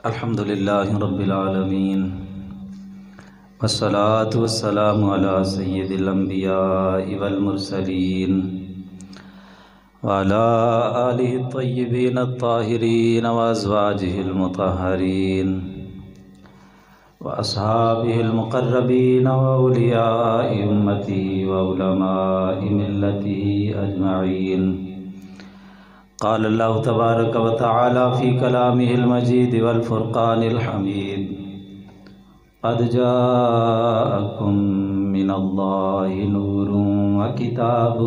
الحمد لله رب العالمين والصلاة والسلام على سيد الأنبياء والمرسلين وعلى آله الطيبين الطاهرين وأزواجه المطهرين وأصحابه المقربين وأولياء أمته وعلماء ملته أجمعين. قال الله تبارك وتعالى في كلامه المجيد والفرقان الحميد: قد جاءكم من الله نور وكتاب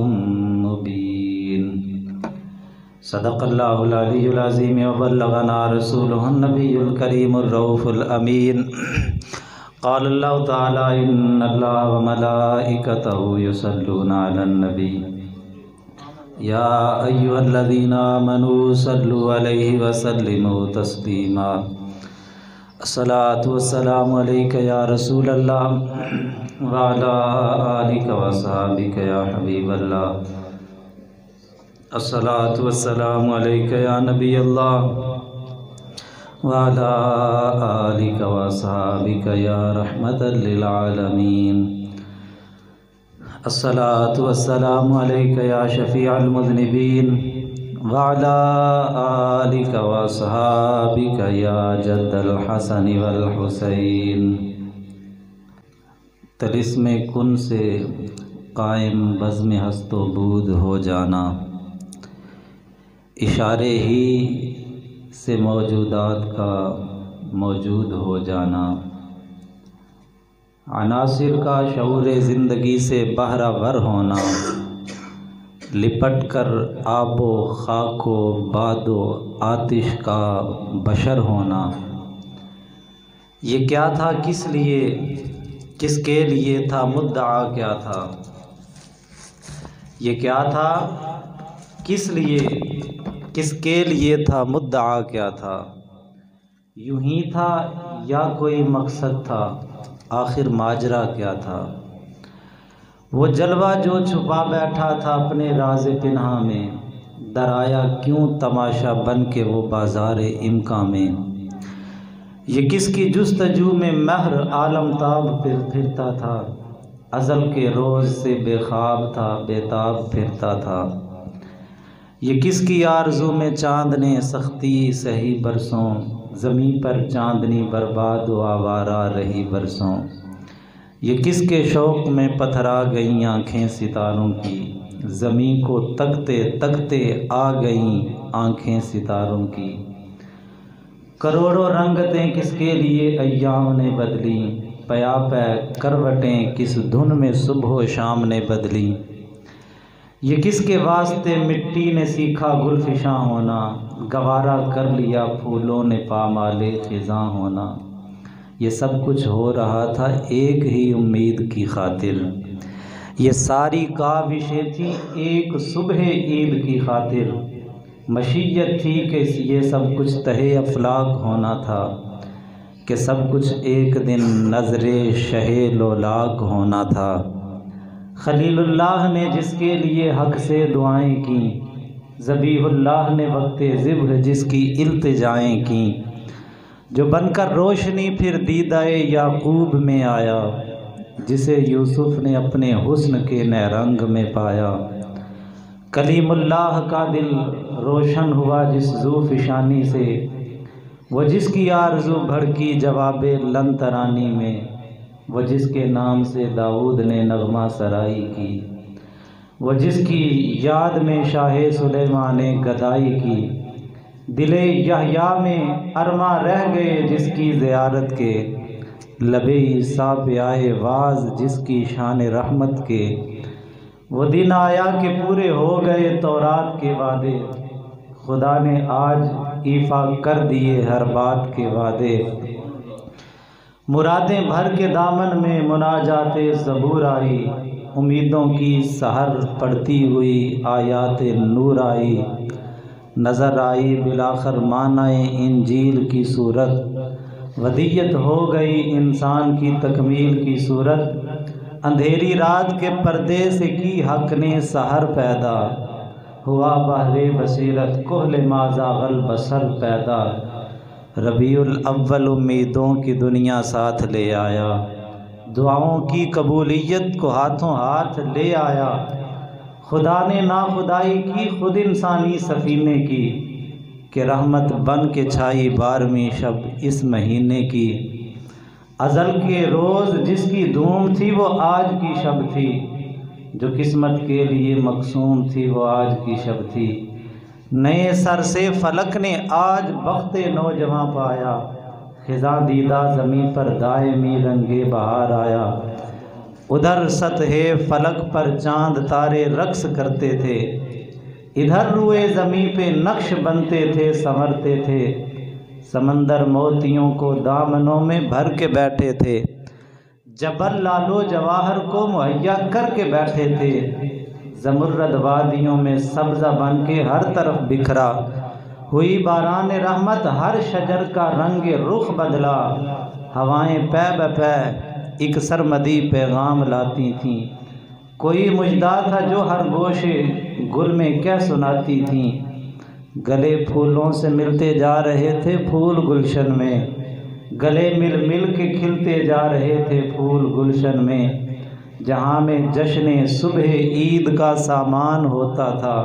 مبين. صدق الله العلي العظيم وبلغنا رسوله النبي الكريم الرؤوف الأمين. قال الله تعالى: إن الله وملائكته يصلون على النبي يا أيها الذين آمنوا صلوا عليه وسلموا تسليما. الصلاة والسلام عليك يا رسول الله وعلى آلك وصحبك يا حبيب الله. الصلاة والسلام عليك يا نبي الله وعلى آلك وصحبك يا رحمة للعالمين. الصلاة والسلام عليك يا شفيع المذنبين وعلى آلك وأصحابك يا جد الحسن والحسين. طلسم کن سے قائم بزم ہست و بود ہو جانا، اشارے ہی سے موجودات کا موجود ہو جانا، عناصر کا شعور زندگی سے بہرہ ور ہونا، لپٹ کر آب و خاک و باد و آتش کا بشر ہونا. یہ کیا تھا، کس لیے، کس کے لیے تھا، مدعا کیا تھا؟ یہ کیا تھا، کس لیے، کس کے لیے تھا، مدعا کیا تھا؟ یوں ہی تھا یا کوئی مقصد تھا؟ آخر ماجرا کیا تھا؟ وہ جلوہ جو چھپا بیٹھا تھا اپنے راز پنہاں میں، درایا کیوں تماشا بن کے وہ بازار امکاں میں؟ یہ کس کی جستجو میں مہر عالم تاب پھرتا تھا، ازل کے روز سے بے خواب تھا، بے تاب پھرتا تھا. یہ کس کی آرزو میں چاند نے سختی سہی برسوں، زمیں پر چاندنی برباد و آوارہ رہی برسوں. یہ کس کے شوق میں پتھرا گئیں آنکھیں ستاروں کی، زمیں کو تکتے تکتے آ گئیں آنکھیں ستاروں کی. کروڑوں رنگتیں کس کے لیے ایام نے بدلیں، پیا پہ کروٹیں کس دھن میں صبح و شام نے بدلیں. یہ کس کے واسطے مٹی نے سیکھا گل فشاں ہونا، گوارا کر لیا پھولوں نے پامال خزاں ہونا. یہ سب کچھ ہو رہا تھا ایک ہی امید کی خاطر، یہ ساری کاوشیں تھیں ایک صبح عید کی خاطر. مشیت تھی کہ یہ سب کچھ تہے افلاک ہونا تھا، کہ سب کچھ ایک دن نظر شہ لولاک ہونا تھا. خلیل اللہ نے جس کے لیے حق سے دعائیں کیں، ذبیح اللہ نے وقت ذبح جس کی التجائیں کیں. جو بن کر روشنی پھر دیدہ یعقوب میں آیا، جسے یوسف نے اپنے حسن کے نیرنگ میں پایا. کلیم اللہ کا دل روشن ہوا جس ذو فشانی سے، وہ جس کی آرزو بھڑکی جواب لن ترانی میں، وہ جس کے نام سے داؤد نے نغمہ سرائی کی، وہ جس کی یاد میں شاہ سلیمان نے گدائی کی. دل یحییٰ میں ارماں رہ گئے جس کی زیارت کے، لب عیسیٰ پہ آئے واز جس کی شان رحمت کے. وہ دن آیا کہ پورے ہو گئے تورات کے وعدے، خدا نے آج ایفا کر دیے ہر بات کے وعدے. مرادیں بھر کے دامن میں مناجات زبور آئی، امیدوں کی سحر پڑتی ہوئی آیات نور آئی. نظر آئی بالآخر معنی انجیل کی صورت، ودیت ہو گئی انسان کی تکمیل کی صورت. اندھیری رات کے پردے سے کی حق نے سحر پیدا، ہوا بحر بصیرت کحل ما زاغ البصر پیدا. ربیع الاول امیدوں کی دنیا ساتھ لے آیا، دعاؤں کی قبولیت کو ہاتھوں ہاتھ لے آیا۔ خدا نے ناخدائی کی خود انسانی سفینے کی، کہ رحمت بن کے چھائی 12ویں شب اس مہینے کی۔ ازل کے روز جس کی دھوم تھی وہ آج کی شب تھی، جو قسمت کے لیے مقسوم تھی وہ آج کی شب تھی۔ نئے سر سے فلک نے آج بخت نوجواں پایا، خزاں دیدہ زمیں پر دائمی رنگے بہار آیا۔ ادھر سطح فلک پر چاند تارے رقص کرتے تھے، ادھر روئے زمیں پہ نقش بنتے تھے سنورتے تھے۔ سمندر موتیوں کو دامنوں میں بھر کے بیٹھے تھے، جبل لالو جواہر کو مہیا کر کے بیٹھے تھے۔ زمرد وادیوں میں سبزہ بن کے ہر طرف بکھرا، ہوئی باران رحمت ہر شجر کا رنگ رخ بدلا۔ ہوائیں پے بپے ایک سرمدی پیغام لاتی تھیں، کوئی مژدہ تھا جو ہر گوشے گل میں کہہ سناتی تھیں۔ گلے پھولوں سے ملتے جا رہے تھے پھول گلشن میں، گلے مل مل کے کھلتے جا رہے تھے پھول گلشن میں۔ جہاں میں جشن صبح عید کا سامان ہوتا تھا،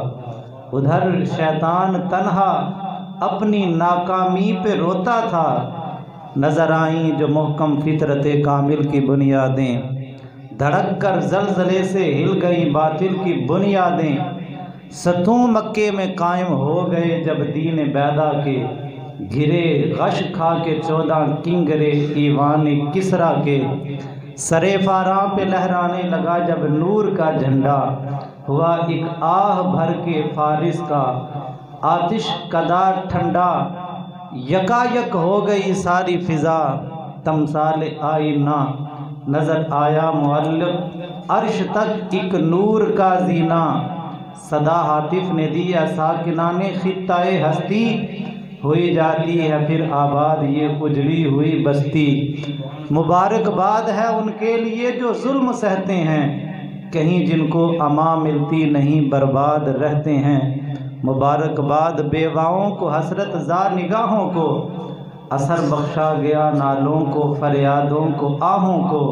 ادھر شیطان تنہا اپنی ناکامی پہ روتا تھا۔ نظر آئیں جو محکم فطرت کامل کی بنیادیں، دھڑک کر زلزلے سے ہل گئی باطل کی بنیادیں۔ ستون مکے میں قائم ہو گئے جب دین بیدا کے، گرے غش کھا کے 14 کنگرے ایوان کسریٰ کے۔ سرے فاراں پہ لہرانے لگا جب نور کا جھنڈا، ہوا ایک آہ بھر کے فارس کا آتش کدا ٹھنڈا۔ یکایک ہو گئی ساری فضا تمثال آئینہ، نظر آیا معلق عرش تک ایک نور کا زینہ۔ صدا ہاتف نے دی ساکنان خطہ ہستی، ہوئی جاتی ہے پھر آباد یہ اجڑی ہوئی بستی۔ مبارکباد ہے ان کے لیے جو ظلم سہتے ہیں، کہیں جن کو امان ملتی نہیں برباد رہتے ہیں۔ مبارکباد بیواؤں کو حسرت زار نگاہوں کو، اثر بخشا گیا نالوں کو فریادوں کو آہوں کو۔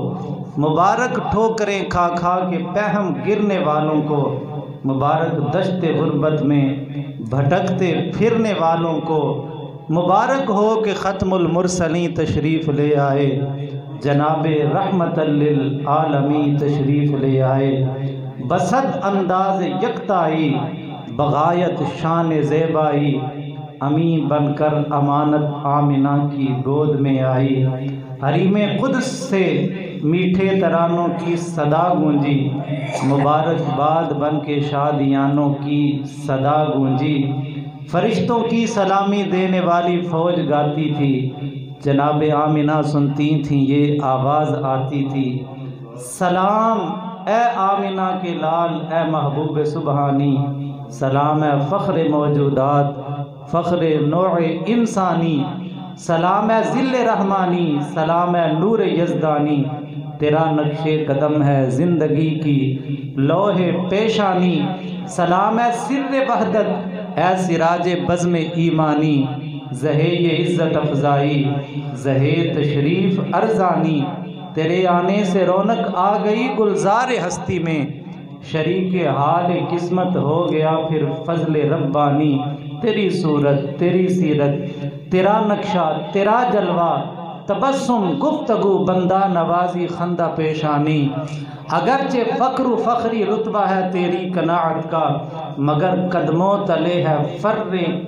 مبارک ٹھوکریں کھا کھا کے پہم گرنے والوں کو، مبارک دشت غربت میں بھٹکتے پھرنے والوں کو۔ مبارک ہو کہ ختم المرسلین تشریف لے آئے، جناب رحمت للعالمین تشریف لے آئے۔ بصد انداز یکتائی بغایت شان زیبائی، امین بن کر امانت آمنہ کی گود میں آئی۔ حریم قدس سے میٹھے ترانوں کی صدا گونجی، مبارکباد بن کے شادیانوں کی صدا گونجی۔ فرشتوں کی سلامی دینے والی فوج گاتی تھی، جناب آمنہ سنتی تھیں یہ آواز آتی تھی۔ سلام اے آمنہ کے لال اے محبوب سبحانی، سلام اے فخر موجودات فخر نوع انسانی، سلام اے ذل رحمانی، سلام اے نور یزدانی۔ تیرا نقش قدم ہے زندگی کی لوح پیشانی، سلام اے سر وحدت اے سراج بزم ایمانی۔ زہے یہ عزت افزائی زہے تشریف ارزانی، تیرے آنے سے رونق آ گئی گلزار ہستی میں، شریک حال قسمت ہو گیا پھر فضل ربانی۔ تیری صورت تیری سیرت تیرا نقشہ تیرا جلوہ، تبسم گفتگو بندہ نوازی خندہ پیشانی۔ اگرچہ فقر و فخری رتبہ ہے تیری قناعت کا، مگر قدموں تلے ہے فر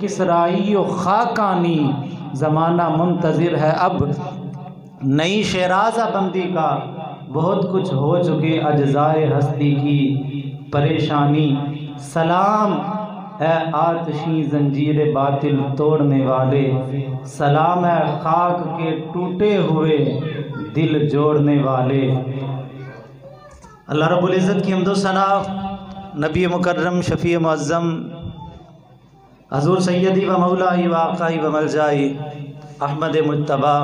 کسرائی و خاکانی۔ زمانہ منتظر ہے اب نئی شیرازہ بندی کا، بہت کچھ ہو چکے اجزائے ہستی کی پریشانی۔ سلام اے آتشیں زنجیر باطل توڑنے والے، سلام اے خاک کے ٹوٹے ہوئے دل جوڑنے والے۔ اللہ رب العزت کی حمد و ثنا نبی مکرم شفیع معظم حضور سیدی و مولائی و آقائی و ملجائی احمد مجتبیٰ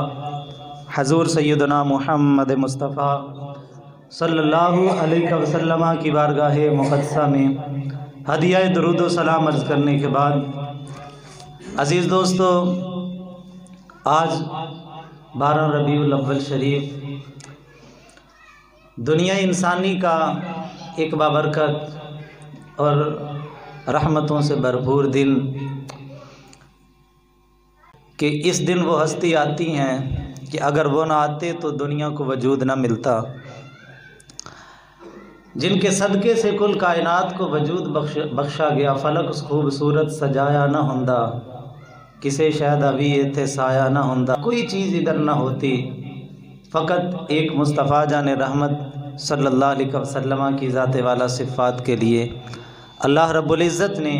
حضور سیدنا محمد مصطفیٰ صلی اللہ علیہ وسلم کی بارگاہ مقدسہ میں ہدیہ درود و سلام عرض کرنے کے بعد، عزیز دوستو، آج 12 ربیع الاول شریف دنیا انسانی کا ایک بابرکت اور رحمتوں سے بھرپور دن کہ اس دن وہ ہستی آتی ہیں کہ اگر وہ نہ آتے تو دنیا کو وجود نہ ملتا، جن کے صدقے سے کل کائنات کو وجود بخشا گیا، فلک خوبصورت سجایا نہ ہوندا، کسے شاید ابھی تھے سایہ نہ ہوندا، کوئی چیز ادھر نہ ہوتی، فقط ایک مصطفیٰ جان رحمت صلی اللہ علیہ وسلم کی ذات والا صفات کے لیے اللہ رب العزت نے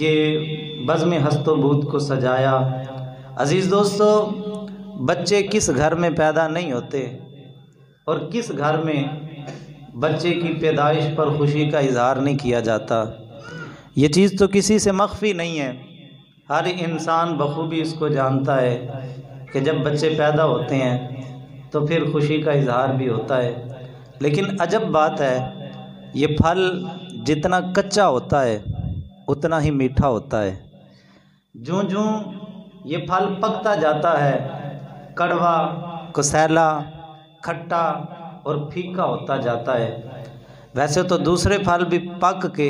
یہ بزم ہست و بود کو سجایا۔ عزیز دوستو، بچے کس گھر میں پیدا نہیں ہوتے اور کس گھر میں بچے کی پیدائش پر خوشی کا اظہار نہیں کیا جاتا، یہ چیز تو کسی سے مخفی نہیں ہے، ہر انسان بخوبی اس کو جانتا ہے کہ جب بچے پیدا ہوتے ہیں تو پھر خوشی کا اظہار بھی ہوتا ہے۔ لیکن عجب بات ہے، یہ پھل جتنا کچا ہوتا ہے اتنا ہی میٹھا ہوتا ہے، جوں جوں یہ پھل پکتا جاتا ہے کڑوا، کسیلا، کھٹا اور پھیکا ہوتا جاتا ہے۔ ویسے تو دوسرے پھل بھی پک کے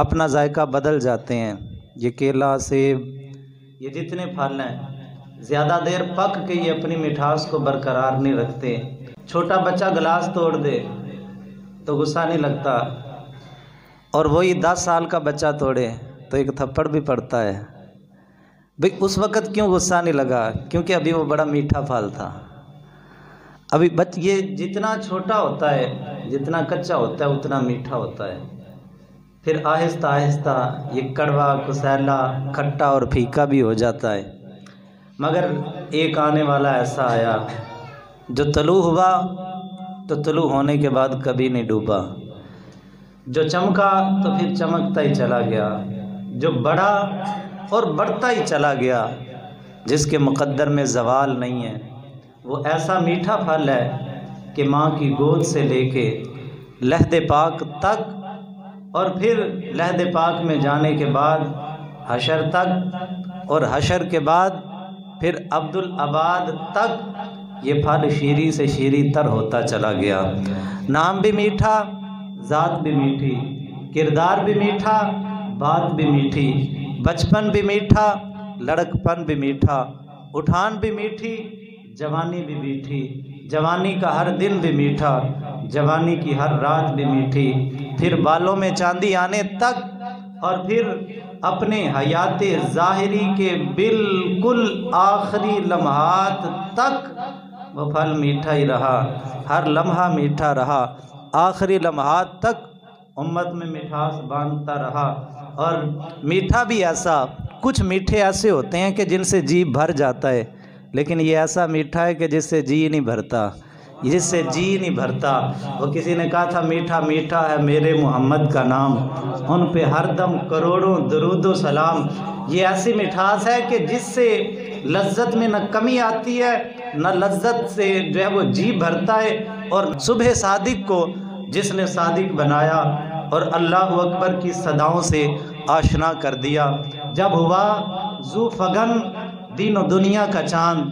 اپنا ذائقہ بدل جاتے ہیں، یہ کیلا، سیب، یہ جتنے پھل ہیں زیادہ دیر پک کے یہ اپنی مٹھاس کو برقرار نہیں رکھتے۔ چھوٹا بچہ گلاس توڑ دے تو غصہ نہیں لگتا، اور وہی 10 سال کا بچہ توڑے تو ایک تھپڑ بھی پڑتا ہے۔ بھئی اس وقت کیوں غصہ نہیں لگا؟ کیونکہ ابھی وہ بڑا میٹھا پھل تھا۔ ابھی یہ جتنا چھوٹا ہوتا ہے، جتنا کچا ہوتا ہے اتنا میٹھا ہوتا ہے، پھر آہستہ آہستہ یہ کڑوا، کسیلا، کھٹا اور پھیکا بھی ہو جاتا ہے۔ مگر ایک آنے والا ایسا آیا جو طلوع ہوا تو طلوع ہونے کے بعد کبھی نہیں ڈوبا، جو چمکا تو پھر چمکتا ہی چلا گیا، جو بڑھا اور بڑھتا ہی چلا گیا، جس کے مقدر میں زوال نہیں ہے۔ وہ ایسا میٹھا پھل ہے کہ ماں کی گود سے لے کے لحد پاک تک، اور پھر لحد پاک میں جانے کے بعد حشر تک، اور حشر کے بعد پھر عبدالآباد تک یہ پھل شیریں سے شیریں تر ہوتا چلا گیا۔ نام بھی میٹھا، ذات بھی میٹھی، کردار بھی میٹھا، بات بھی میٹھی، بچپن بھی میٹھا، لڑکپن بھی میٹھا، اٹھان بھی میٹھی، جوانی بھی میٹھی، جوانی کا ہر دن بھی میٹھا، جوانی کی ہر رات بھی میٹھی، پھر بالوں میں چاندی آنے تک، اور پھر اپنے حیات ظاہری کے بالکل آخری لمحات تک وہ پھل میٹھا ہی رہا، ہر لمحہ میٹھا رہا، آخری لمحات تک امت میں مٹھاس باندھتا رہا۔ اور میٹھا بھی ایسا، کچھ میٹھے ایسے ہوتے ہیں کہ جن سے جی بھر جاتا ہے، لیکن یہ ایسا میٹھا ہے کہ جس سے جی نہیں بھرتا، جس سے جی نہیں بھرتا۔ وہ کسی نے کہا تھا میٹھا میٹھا ہے میرے محمد کا نام، ان پہ ہر دم کروڑوں درود و سلام۔ یہ ایسی مٹھاس ہے کہ جس سے لذت میں نہ کمی آتی ہے، نہ لذت سے جو ہے وہ جی بھرتا ہے۔ اور صبح صادق کو جس نے صادق بنایا اور اللہ اکبر کی صداؤں سے آشنا کر دیا، جب ہوا ذو فغن دین و دنیا کا چاند،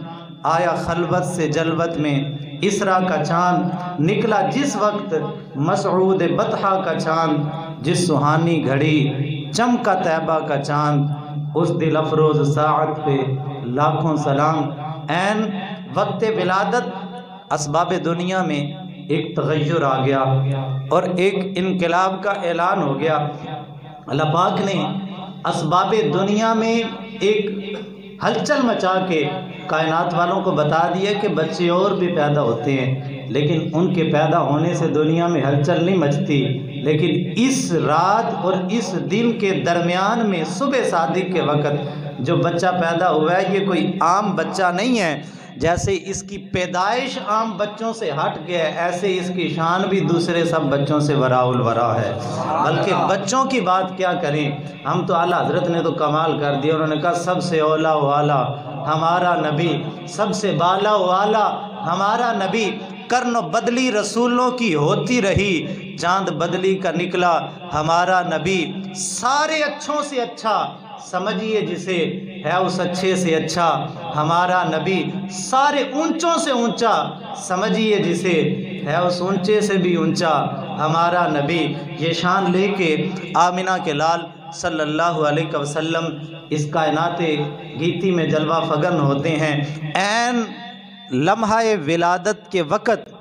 آیا خلوت سے جلوت میں اسرا کا چاند، نکلا جس وقت مسعود بطحہ کا چاند، جس سہانی گھڑی چمکا طیبہ کا چاند، اس دل افروز ساعت پہ لاکھوں سلام۔ عین وقت ولادت اسباب دنیا میں ایک تغیر آ گیا اور ایک انقلاب کا اعلان ہو گیا۔ اللہ پاک نے اسباب دنیا میں ایک ہلچل مچا کے کائنات والوں کو بتا دیا کہ بچے اور بھی پیدا ہوتے ہیں، لیکن ان کے پیدا ہونے سے دنیا میں ہلچل نہیں مچتی، لیکن اس رات اور اس دن کے درمیان میں صبح صادق کے وقت جو بچہ پیدا ہوا ہے یہ کوئی عام بچہ نہیں ہے۔ جیسے اس کی پیدائش عام بچوں سے ہٹ گیا ہے، ایسے اس کی شان بھی دوسرے سب بچوں سے وراء الورا ہے۔ بلکہ بچوں کی بات کیا کریں، ہم تو اعلیٰ حضرت نے تو کمال کر دیا، انہوں نے کہا سب سے اولا و اعلیٰ ہمارا نبی، سب سے بالا و اعلیٰ ہمارا نبی، کرن و بدلی رسولوں کی ہوتی رہی، چاند بدلی کا نکلا ہمارا نبی، سارے اچھوں سے اچھا، سمجھیے جسے ہے اس اچھے سے اچھا ہمارا نبی، سارے اونچوں سے اونچا سمجھیے جسے ہے اس اونچے سے بھی اونچا ہمارا نبی۔ یہ شان لے کے آمنہ کے لال صلی اللہ علیہ وسلم اس کائنات گیتی میں جلوہ فگن ہوتے ہیں۔ عین لمحہ ولادت کے وقت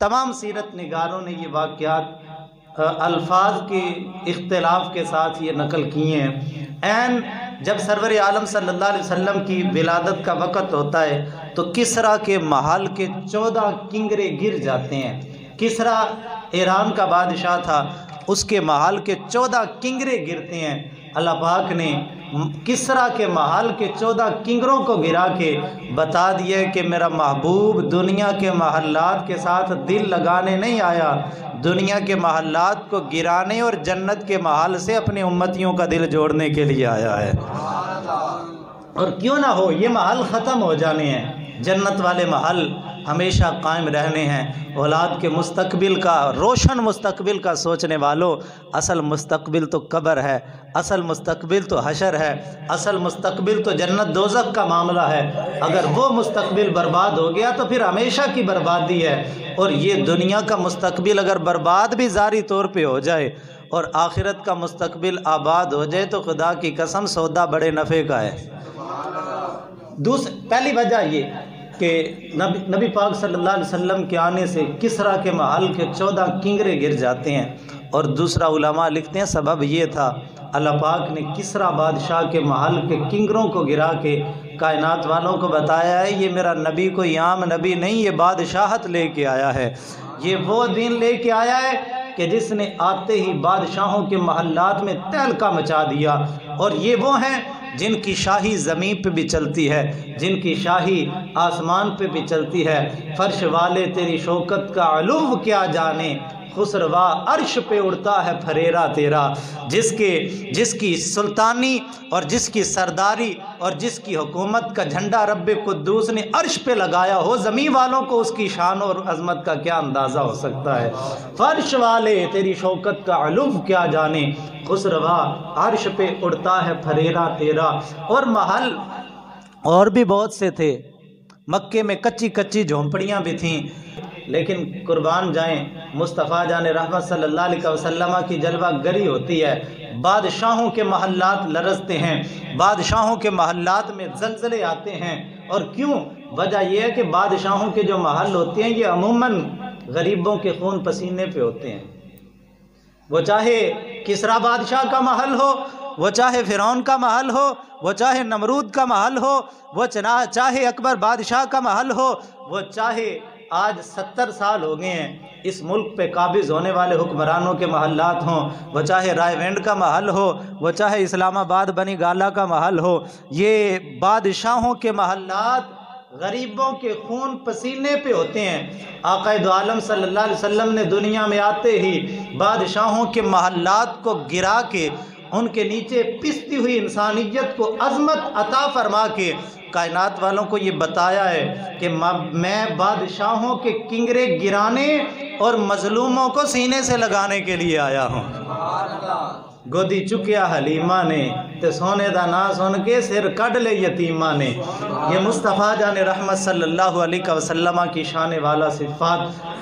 تمام سیرت نگاروں نے یہ واقعات الفاظ کے اختلاف کے ساتھ یہ نقل کیے ہیں۔ عین جب سرور عالم صلی اللہ علیہ وسلم کی ولادت کا وقت ہوتا ہے تو کسریٰ کے محل کے 14 کنگرے گر جاتے ہیں۔ کسریٰ ایران کا بادشاہ تھا، اس کے محل کے 14 کنگرے گرتے ہیں۔ اللہ پاک نے کسریٰ کے محل کے 14 کنگروں کو گرا کے بتا دیا کہ میرا محبوب دنیا کے محلات کے ساتھ دل لگانے نہیں آیا، دنیا کے محلات کو گرانے اور جنت کے محل سے اپنے امتیوں کا دل جوڑنے کے لیے آیا ہے۔ اور کیوں نہ ہو، یہ محل ختم ہو جانے ہیں، جنت والے محل ہمیشہ قائم رہنے ہیں۔ اولاد کے مستقبل کا، روشن مستقبل کا سوچنے والوں، اصل مستقبل تو قبر ہے، اصل مستقبل تو حشر ہے، اصل مستقبل تو جنت دوزخ کا معاملہ ہے۔ اگر وہ مستقبل برباد ہو گیا تو پھر ہمیشہ کی بربادی ہے۔ اور یہ دنیا کا مستقبل اگر برباد بھی ظاہری طور پہ ہو جائے اور آخرت کا مستقبل آباد ہو جائے تو خدا کی قسم سودا بڑے نفع کا ہے۔ پہلی وجہ یہ کہ نبی پاک صلی اللہ علیہ وسلم کے آنے سے کسریٰ کے محل کے 14 کنگرے گر جاتے ہیں۔ اور دوسرا علماء لکھتے ہیں سبب یہ تھا، اللہ پاک نے کسریٰ بادشاہ کے محل کے کنگروں کو گرا کے کائنات والوں کو بتایا ہے یہ میرا نبی کوئی عام نبی نہیں، یہ بادشاہت لے کے آیا ہے، یہ وہ دین لے کے آیا ہے کہ جس نے آتے ہی بادشاہوں کے محلات میں تہلکہ مچا دیا۔ اور یہ وہ ہیں جن کی شاہی زمین پہ بھی چلتی ہے، جن کی شاہی آسمان پہ بھی چلتی ہے۔ فرش والے تیری شوکت کا علو کیا جانے، خسروا عرش پہ اڑتا ہے پھریرا تیرا۔ جس کی سلطانی اور جس کی سرداری اور جس کی حکومت کا جھنڈا رب قدوس نے عرش پہ لگایا ہو، زمین والوں کو اس کی شان اور عظمت کا کیا اندازہ ہو سکتا ہے۔ فرش والے تیری شوکت کا علو کیا جانے، خسروا عرش پہ اڑتا ہے پھریرا تیرا۔ اور محل اور بھی بہت سے تھے، مکے میں کچی کچی جھونپڑیاں بھی تھیں، لیکن قربان جائیں مصطفیٰ جان رحمت صلی اللہ علیہ وسلم کی جلوہ گری ہوتی ہے۔ بادشاہوں کے محلات لرزتے ہیں، بادشاہوں کے محلات میں زلزلے آتے ہیں۔ اور کیوں؟ وجہ یہ ہے کہ بادشاہوں کے جو محل ہوتے ہیں یہ عموماً غریبوں کے خون پسینے پہ ہوتے ہیں۔ وہ چاہے کسریٰ بادشاہ کا محل ہو، وہ چاہے فرعون کا محل ہو، وہ چاہے نمرود کا محل ہو، وہ چاہے اکبر بادشاہ کا محل ہو، وہ چاہے آج 70 سال ہو گئے ہیں اس ملک پہ قابض ہونے والے حکمرانوں کے محلات ہوں، وہ چاہے رائے وینڈ کا محل ہو، وہ چاہے اسلام آباد بنی گالا کا محل ہو، یہ بادشاہوں کے محلات غریبوں کے خون پسینے پہ ہوتے ہیں۔ آقا دو عالم صلی اللہ علیہ وسلم نے دنیا میں آتے ہی بادشاہوں کے محلات کو گرا کے ان کے نیچے پستی ہوئی انسانیت کو عظمت عطا فرما کے کائنات والوں کو یہ بتایا ہے کہ میں بادشاہوں کے کنگرے گرانے اور مظلوموں کو سینے سے لگانے کے لیے آیا ہوں۔ گودی چکیا حلیمہ نے تے سونے دا نا سن کے سر کڈ لے یتیمہ نے۔ یہ مصطفیٰ جان رحمت صلی اللہ علیہ وسلم کی شان والا صفات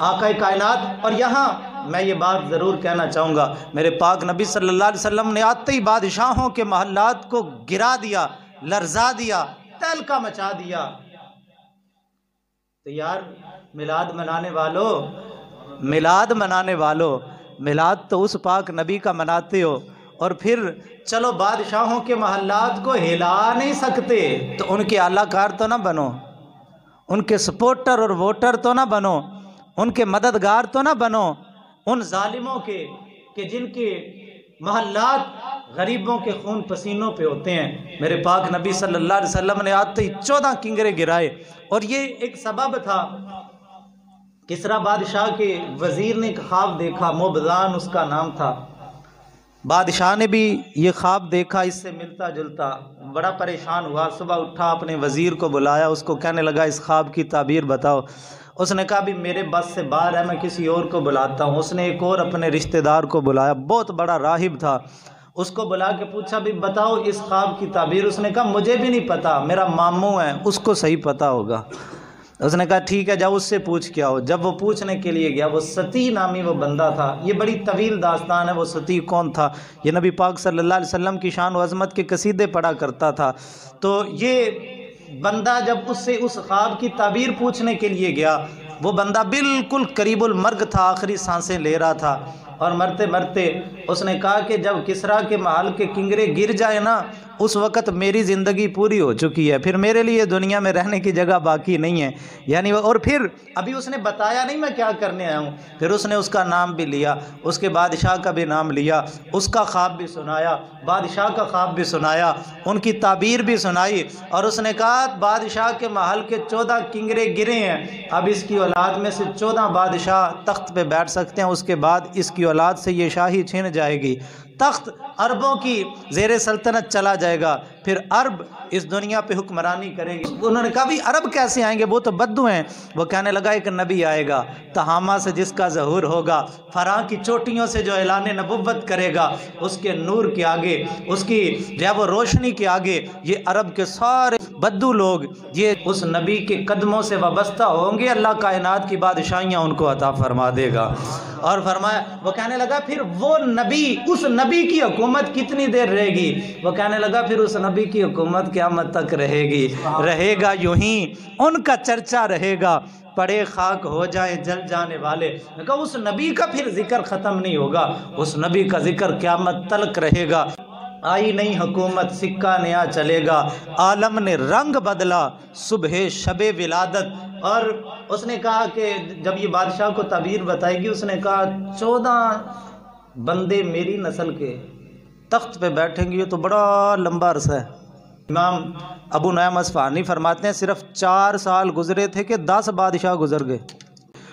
آقا کائنات۔ اور یہاں میں یہ بات ضرور کہنا چاہوں گا، میرے پاک نبی صلی اللہ علیہ وسلم نے آتے ہی بادشاہوں کے محلات کو گرا دیا، لرزا دیا، تہلکہ مچا دیا۔ تو یار میلاد منانے والو، میلاد تو اس پاک نبی کا مناتے ہو، اور پھر چلو بادشاہوں کے محلات کو ہلا نہیں سکتے تو ان کے اعلیٰ کار تو نہ بنو، ان کے سپورٹر اور ووٹر تو نہ بنو، ان کے مددگار تو نہ بنو، ان ظالموں کے کہ جن کے محلات غریبوں کے خون پسینوں پہ ہوتے ہیں۔ میرے پاک نبی صلی اللہ علیہ وسلم نے آتے ہی 14 کنگرے گرائے، اور یہ ایک سبب تھا۔ کسریٰ بادشاہ کے وزیر نے ایک خواب دیکھا، موبدان اس کا نام تھا۔ بادشاہ نے بھی یہ خواب دیکھا، اس سے ملتا جلتا، بڑا پریشان ہوا، صبح اٹھا اپنے وزیر کو بلایا، اس کو کہنے لگا اس خواب کی تعبیر بتاؤ۔ اس نے کہا بھی میرے بس سے باہر ہے، میں کسی اور کو بلاتا ہوں۔ اس نے ایک اور اپنے رشتہ دار کو بلایا، بہت بڑا راہب تھا، اس کو بلا کے پوچھا بھی بتاؤ اس خواب کی تعبیر. اس نے کہا مجھے بھی نہیں پتا، میرا ماموں ہے اس کو صحیح پتا ہوگا. اس نے کہا ٹھیک ہے جاؤ اس سے پوچھ کے آؤ. جب وہ پوچھنے کے لیے گیا، وہ ستی نامی وہ بندہ تھا. یہ بڑی طویل داستان ہے، وہ ستی کون تھا. یہ نبی پاک صلی اللہ علیہ وسلم کی شان و عظمت کے قصیدے پڑھا کرتا تھا. تو یہ بندہ جب اس سے اس خواب کی تعبیر پوچھنے کے لیے گیا، وہ بندہ بالکل قریب المرگ تھا، آخری سانسیں لے رہا تھا. اور مرتے مرتے اس نے کہا کہ جب کسریٰ کے محل کے کنگرے گر جائے نا، اس وقت میری زندگی پوری ہو چکی ہے، پھر میرے لیے دنیا میں رہنے کی جگہ باقی نہیں ہے. یعنی اور پھر ابھی اس نے بتایا نہیں میں کیا کرنے آیا ہوں. پھر اس نے اس کا نام بھی لیا، اس کے بادشاہ کا بھی نام لیا، اس کا خواب بھی سنایا، بادشاہ کا خواب بھی سنایا، ان کی تعبیر بھی سنائی. اور اس نے کہا بادشاہ کے محل کے 14 کنگرے گرے ہیں، اب اس کی اولاد میں سے 14 بادشاہ تخت پہ بیٹھ سکتے ہیں، اس کے بعد اس کی اولاد سے یہ شاہی چھن جائے گی، تخت عربوں کی زیر سلطنت چلا جائے گا، پھر عرب اس دنیا پہ حکمرانی کرے گی. انہوں نے کہا بھی عرب کیسے آئیں گے، وہ تو بدو ہیں. وہ کہنے لگا ایک نبی آئے گا، تہامہ سے جس کا ظہور ہوگا، فراں کی چوٹیوں سے جو اعلان نبوت کرے گا، اس کے نور کے آگے، اس کی جو ہے وہ روشنی کے آگے، یہ عرب کے سارے بدو لوگ یہ اس نبی کے قدموں سے وابستہ ہوں گے. اللہ کائنات کی بادشاہیاں ان کو عطا فرما دے گا. اور فرمایا، وہ کہنے لگا پھر وہ نبی، اس نبی کی حکومت کتنی دیر رہے گی. وہ کہنے لگا پھر اس نبی کی حکومت قیامت تک رہے گی، رہے گا یوں ہی، ان کا چرچا رہے گا، پڑے خاک ہو جائیں جل جانے والے. میں کہا اس نبی کا پھر ذکر ختم نہیں ہوگا، اس نبی کا ذکر قیامت تلک رہے گا. آئی نئی حکومت سکہ نیا چلے گا، عالم نے رنگ بدلا صبح شب ولادت. اور اس نے کہا کہ جب یہ بادشاہ کو تعبیر بتائے گی، اس نے کہا 14 بندے میری نسل کے تخت پہ بیٹھیں گے، یہ تو بڑا لمبا عرصہ ہے. امام ابو نعیم اصفہانی فرماتے ہیں صرف 4 سال گزرے تھے کہ 10 بادشاہ گزر گئے،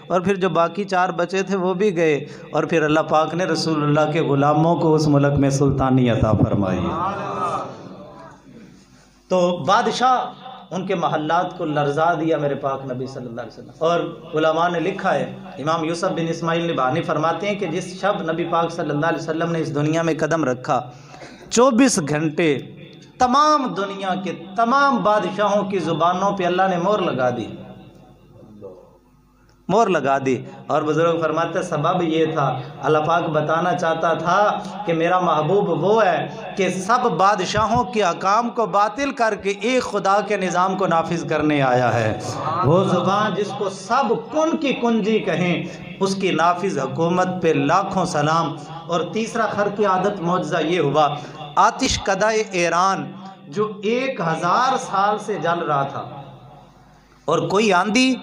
اور پھر جو باقی 4 بچے تھے وہ بھی گئے، اور پھر اللہ پاک نے رسول اللہ کے غلاموں کو اس ملک میں سلطانی عطا فرمائی. تو بادشاہ ان کے محلات کو لرزا دیا میرے پاک نبی صلی اللہ علیہ وسلم. اور علماء نے لکھا ہے، امام یوسف بن اسماعیل نبہانی فرماتے ہیں کہ جس شب نبی پاک صلی اللہ علیہ وسلم نے اس دنیا میں قدم رکھا، 24 گھنٹے تمام دنیا کے تمام بادشاہوں کی زبانوں پہ اللہ نے مہر لگا دی، مہر لگا دی. اور بزرگ فرماتے سبب یہ تھا، اللہ پاک بتانا چاہتا تھا کہ میرا محبوب وہ ہے کہ سب بادشاہوں کے احکام کو باطل کر کے ایک خدا کے نظام کو نافذ کرنے آیا ہے. وہ زبان جس کو سب کن کی کنجی کہیں، اس کی نافذ حکومت پہ لاکھوں سلام. اور تیسرا خرق عادت معجزہ یہ ہوا، آتش کدہ ایران جو 1000 سال سے جل رہا تھا، اور کوئی آندھی،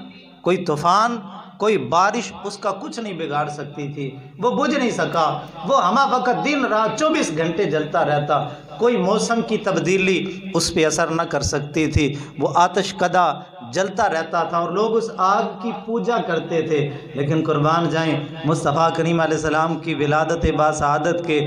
کوئی طوفان، کوئی بارش اس کا کچھ نہیں بگاڑ سکتی تھی، وہ بجھ نہیں سکا. وہ ہمہ وقت دن رات 24 گھنٹے جلتا رہتا، کوئی موسم کی تبدیلی اس پہ اثر نہ کر سکتی تھی. وہ آتش کدہ جلتا رہتا تھا، اور لوگ اس آگ کی پوجا کرتے تھے. لیکن قربان جائیں مصطفیٰ کریم علیہ السلام کی ولادت باسعادت کے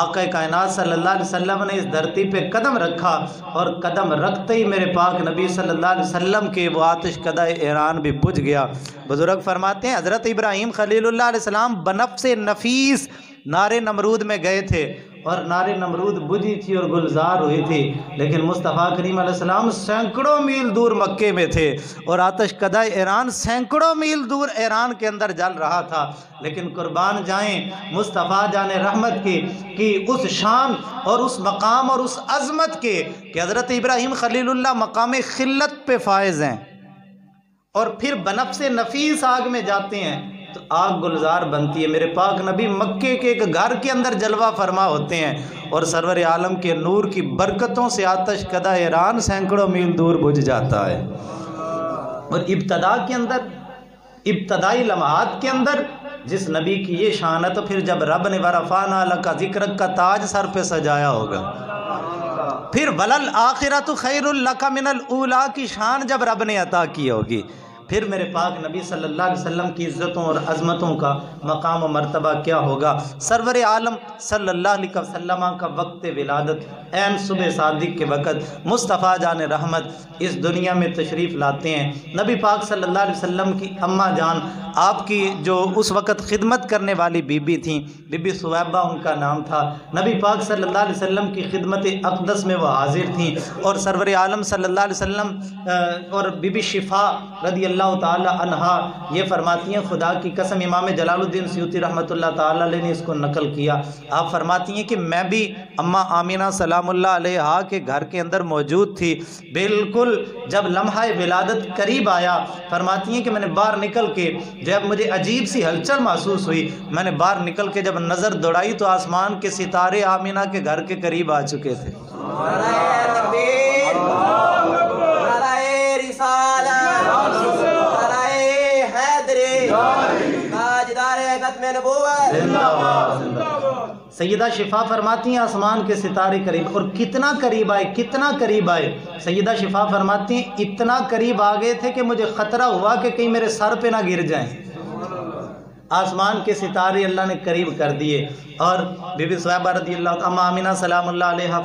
آقا کائنات صلی اللہ علیہ وسلم نے اس دھرتی پہ قدم رکھا، اور قدم رکھتے ہی میرے پاک نبی صلی اللہ علیہ وسلم کے وہ آتش کدہ ایران بھی بجھ گیا. بزرگ فرماتے ہیں حضرت ابراہیم خلیل اللہ علیہ السلام بنفس نفیس نار نمرود میں گئے تھے، اور نار نمرود بجھی تھی اور گلزار ہوئی تھی، لیکن مصطفیٰ کریم علیہ السلام سینکڑوں میل دور مکے میں تھے، اور آتش کدہ ایران سینکڑوں میل دور ایران کے اندر جل رہا تھا. لیکن قربان جائیں مصطفیٰ جان رحمت کی اس شان اور اس مقام اور اس عظمت کے کہ حضرت ابراہیم خلیل اللہ مقام خلت پہ فائز ہیں، اور پھر بنفس نفیس آگ میں جاتے ہیں تو آگ گلزار بنتی ہے. میرے پاک نبی مکے کے ایک گھر کے اندر جلوہ فرما ہوتے ہیں، اور سرور عالم کے نور کی برکتوں سے آتش کدہ ایران سینکڑوں میل دور بجھ جاتا ہے. اور ابتدا کے اندر، ابتدائی لمحات کے اندر جس نبی کی یہ شان ہے، تو پھر جب رب نے ورفعنا لک ذکرک کا تاج سر پہ سجایا ہوگا، پھر وللآخرۃ خیر لک من الاولی کی شان جب رب نے عطا کی ہوگی. پھر میرے پاک نبی صلی اللہ علیہ وسلم کی عزتوں اور عظمتوں کا مقام و مرتبہ کیا ہوگا۔ سرور عالم صلی اللہ علیہ وسلم کا وقت ولادت عین صبح صادق کے وقت مصطفیٰ جان رحمت اس دنیا میں تشریف لاتے ہیں۔ نبی پاک صلی اللہ علیہ وسلم کی اماں جان، آپ کی جو اس وقت خدمت کرنے والی بی بی تھیں، بی بی ثویبہ ان کا نام تھا، نبی پاک صلی اللہ علیہ وسلم کی خدمت اقدس میں وہ حاضر تھیں، اور سرور عالم صلی اللہ علیہ وسلم اور بی بی شفا رضی اللہ تعالی عنہا یہ فرماتی ہیں، خدا کی قسم امام جلال الدین سیوطی رحمۃ اللہ تعالی علیہ نے اس کو نقل کیا، آپ فرماتی ہیں کہ میں بھی اماں آمینہ سلام اللہ علیہا کے گھر کے اندر موجود تھی، بالکل جب لمحہ ولادت قریب آیا، فرماتی ہیں کہ میں نے باہر نکل کے جب مجھے عجیب سی ہلچل محسوس ہوئی، میں نے باہر نکل کے جب نظر دوڑائی تو آسمان کے ستارے آمینہ کے گھر کے قریب آ چکے تھے۔ سیدہ شفا فرماتی ہیں آسمان کے ستارے قریب، اور کتنا قریب آئے، کتنا قریب آئے۔ سیدہ شفا فرماتی ہیں اتنا قریب آ گئے تھے کہ مجھے خطرہ ہوا کہ کہیں میرے سر پہ نہ گر جائیں۔ آسمان کے ستارے اللہ نے قریب کر دیے، اور بی بی ثویبہ رضی اللہ عنہ اماں آمینہ سلام اللہ علیہا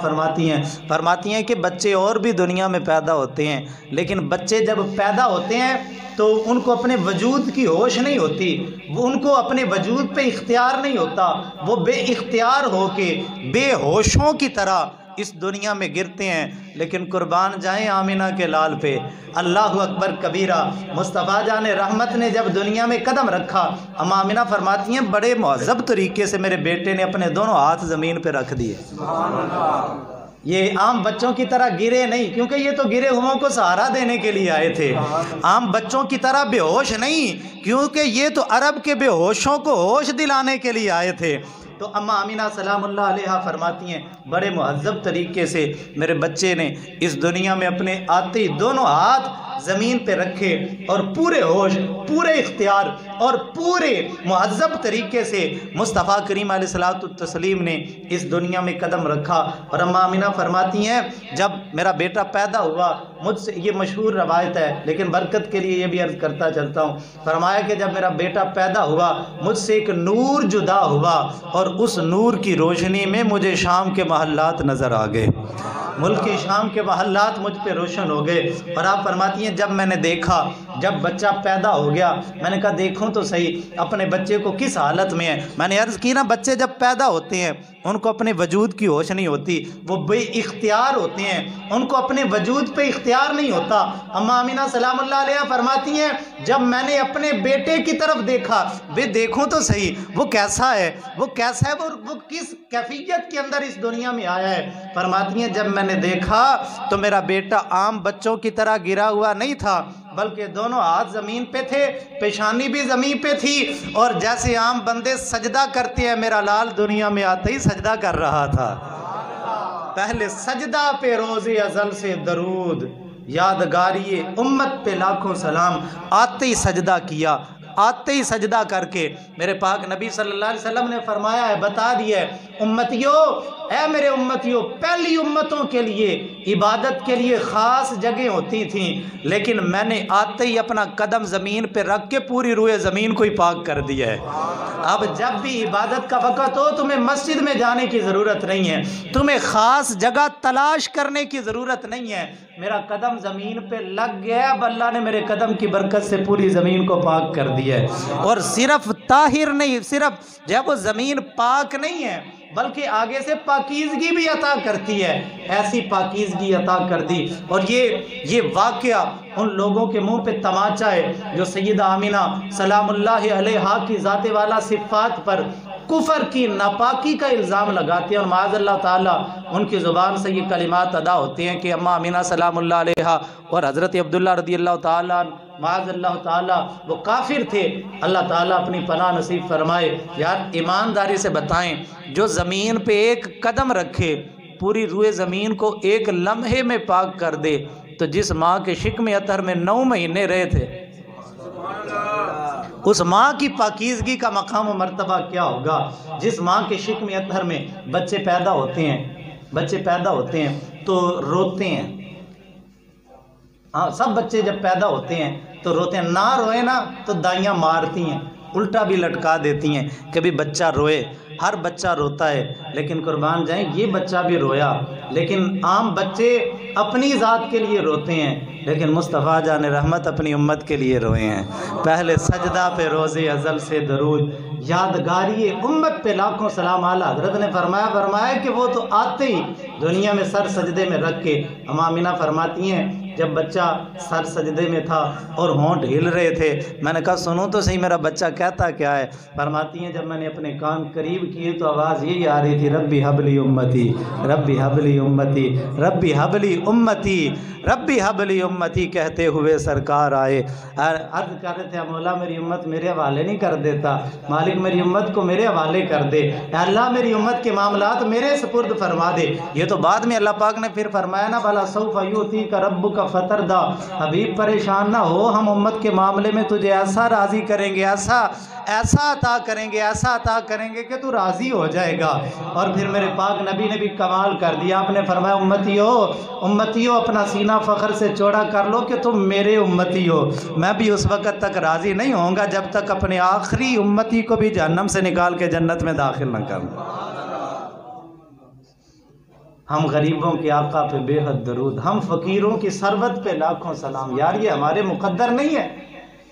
فرماتی ہیں کہ بچے اور بھی دنیا میں پیدا ہوتے ہیں، لیکن بچے جب پیدا ہوتے ہیں تو ان کو اپنے وجود کی ہوش نہیں ہوتی، وہ ان کو اپنے وجود پہ اختیار نہیں ہوتا، وہ بے اختیار ہو کے بے ہوشوں کی طرح اس دنیا میں گرتے ہیں۔ لیکن قربان جائیں آمینہ کے لال پہ، اللہ اکبر کبیرہ، مصطفیٰ جان رحمت نے جب دنیا میں قدم رکھا، اماں آمینہ فرماتی ہیں بڑے مہذب طریقے سے میرے بیٹے نے اپنے دونوں ہاتھ زمین پہ رکھ دیے۔ یہ عام بچوں کی طرح گرے نہیں، کیونکہ یہ تو گرے ہوئوں کو سہارا دینے کے لیے آئے تھے، عام بچوں کی طرح بے ہوش نہیں، کیونکہ یہ تو عرب کے بے ہوشوں کو ہوش دلانے کے لیے آئے تھے۔ تو اماں آمینہ سلام اللہ علیہا فرماتی ہیں بڑے مہذب طریقے سے میرے بچے نے اس دنیا میں اپنے آتے ہی دونوں ہاتھ زمین پہ رکھے، اور پورے ہوش، پورے اختیار اور پورے مہذب طریقے سے مصطفیٰ کریم علیہ الصلوۃ والتسلیم نے اس دنیا میں قدم رکھا۔ اور اماں آمینہ فرماتی ہیں جب میرا بیٹا پیدا ہوا، مجھ سے یہ مشہور روایت ہے لیکن برکت کے لیے یہ بھی عرض کرتا چلتا ہوں، فرمایا کہ جب میرا بیٹا پیدا ہوا مجھ سے ایک نور جدا ہوا، اور اس نور کی روشنی میں مجھے شام کے محلات نظر آ گئے، ملک شام کے محلات مجھ پہ روشن ہو گئے۔ اور آپ فرماتی ہیں جب میں نے دیکھا، جب بچہ پیدا ہو گیا، میں نے کہا دیکھوں تو صحیح اپنے بچے کو کس حالت میں ہے۔ میں نے عرض کی نا بچے جب پیدا ہوتے ہیں ان کو اپنے وجود کی ہوش نہیں ہوتی، وہ بے اختیار ہوتے ہیں، ان کو اپنے وجود پہ اختیار نہیں ہوتا۔ اماں آمینہ سلام اللہ علیہا فرماتی ہیں جب میں نے اپنے بیٹے کی طرف دیکھا، بے دیکھوں تو صحیح وہ کیسا ہے، وہ کیسا ہے، وہ کس کیفیت کے اندر اس دنیا میں آیا ہے۔ فرماتی ہیں جب میں نے دیکھا تو میرا بیٹا عام بچوں کی طرح گرا ہوا نہیں تھا، بلکہ دونوں ہاتھ زمین پہ تھے، پیشانی بھی زمین پہ تھی، اور جیسے عام بندے سجدہ کرتے ہیں میرا لال دنیا میں آتے ہی سجدہ کر رہا تھا۔ پہلے سجدہ پہ روز ازل سے درود، یادگاری امت پہ لاکھوں سلام، آتے ہی سجدہ کیا، آتے ہی سجدہ کر کے میرے پاک نبی صلی اللہ علیہ وسلم نے فرمایا ہے، بتا دیا ہے امتیو، اے میرے امتیو، پہلی امتوں کے لیے عبادت کے لیے خاص جگہ ہوتی تھیں، لیکن میں نے آتے ہی اپنا قدم زمین پہ رکھ کے پوری روئے زمین کو ہی پاک کر دیا ہے۔ اب جب بھی عبادت کا وقت ہو تمہیں مسجد میں جانے کی ضرورت نہیں ہے، تمہیں خاص جگہ تلاش کرنے کی ضرورت نہیں ہے، میرا قدم زمین پہ لگ گیا، اب اللہ نے میرے قدم کی برکت سے پوری زمین کو پاک کر دیا ہے۔ اور صرف طاہر نہیں، صرف جب وہ زمین پاک نہیں ہے بلکہ آگے سے پاکیزگی بھی عطا کرتی ہے، ایسی پاکیزگی عطا کر دی۔ اور یہ واقعہ ان لوگوں کے منہ پہ تماچا ہے جو سیدہ آمینہ سلام اللہ علیہا کی ذات والا صفات پر کفر کی ناپاکی کا الزام لگاتے ہیں، اور معاذ اللہ تعالیٰ ان کی زبان سے یہ کلمات ادا ہوتے ہیں کہ اماں آمینہ سلام اللہ علیہا اور حضرت عبداللہ رضی اللہ تعالیٰ معاذ اللہ تعالیٰ وہ کافر تھے، اللہ تعالیٰ اپنی پناہ نصیب فرمائے۔ یار ایمانداری سے بتائیں، جو زمین پہ ایک قدم رکھے پوری روئے زمین کو ایک لمحے میں پاک کر دے، تو جس ماں کے شکم اطہر میں 9 مہینے رہے تھے، اس ماں کی پاکیزگی کا مقام و مرتبہ کیا ہوگا؟ جس ماں کے شکم اطہر میں بچے پیدا ہوتے ہیں تو روتے ہیں، ہاں سب بچے جب پیدا ہوتے ہیں تو روتے ہیں، نہ روئے نا تو دائیاں مارتی ہیں، الٹا بھی لٹکا دیتی ہیں، کبھی بچہ روئے، ہر بچہ روتا ہے، لیکن قربان جائیں یہ بچہ بھی رویا، لیکن عام بچے اپنی ذات کے لیے روتے ہیں، لیکن مصطفیٰ جان رحمت اپنی امت کے لیے روئے ہیں۔ پہلے سجدہ پہ روز ازل سے درود، یادگاری امت پہ لاکھوں سلام۔ اعلیٰ حضرت نے فرمایا کہ وہ تو آتے ہی دنیا میں سر سجدے میں رکھ کے، اما آمینہ فرماتی ہیں جب بچہ سر سجدے میں تھا اور ہونٹ ہل رہے تھے، میں نے کہا سنو تو صحیح میرا بچہ کہتا کیا ہے؟ فرماتی ہیں جب میں نے اپنے کان قریب کیے تو آواز یہی آ رہی تھی، ربی حبلی امتی، ربی حبلی امتی، ربی حبلی امتی، ربی حبلی امتی کہتے ہوئے سرکار آئے، عرض کر رہے تھے مولا میری امت میرے حوالے نہیں کر دیتا، مالک میری امت کو میرے حوالے کر دے، اے اللہ میری امت کے معاملات میرے سپرد فرما دے۔ یہ تو بعد میں اللہ پاک نے پھر فرمایا نا بھلا سوف یؤتیک ربک فترضی، حبیب پریشان نہ ہو، ہم امت کے معاملے میں تجھے ایسا راضی کریں گے، ایسا عطا کریں گے، ایسا عطا کریں گے کہ تو راضی ہو جائے گا۔ اور پھر میرے پاک نبی نے بھی کمال کر دیا، آپ نے فرمایا امتیو اپنا سینہ فخر سے چوڑا کر لو کہ تم میرے امتی ہو، میں بھی اس وقت تک راضی نہیں ہوں گا جب تک اپنے آخری امتی کو بھی جہنم سے نکال کے جنت میں داخل نہ کروں۔ ہم غریبوں کے آقا پہ بے حد درود، ہم فقیروں کی ثروت پہ لاکھوں سلام۔ یار یہ ہمارے مقدر نہیں ہے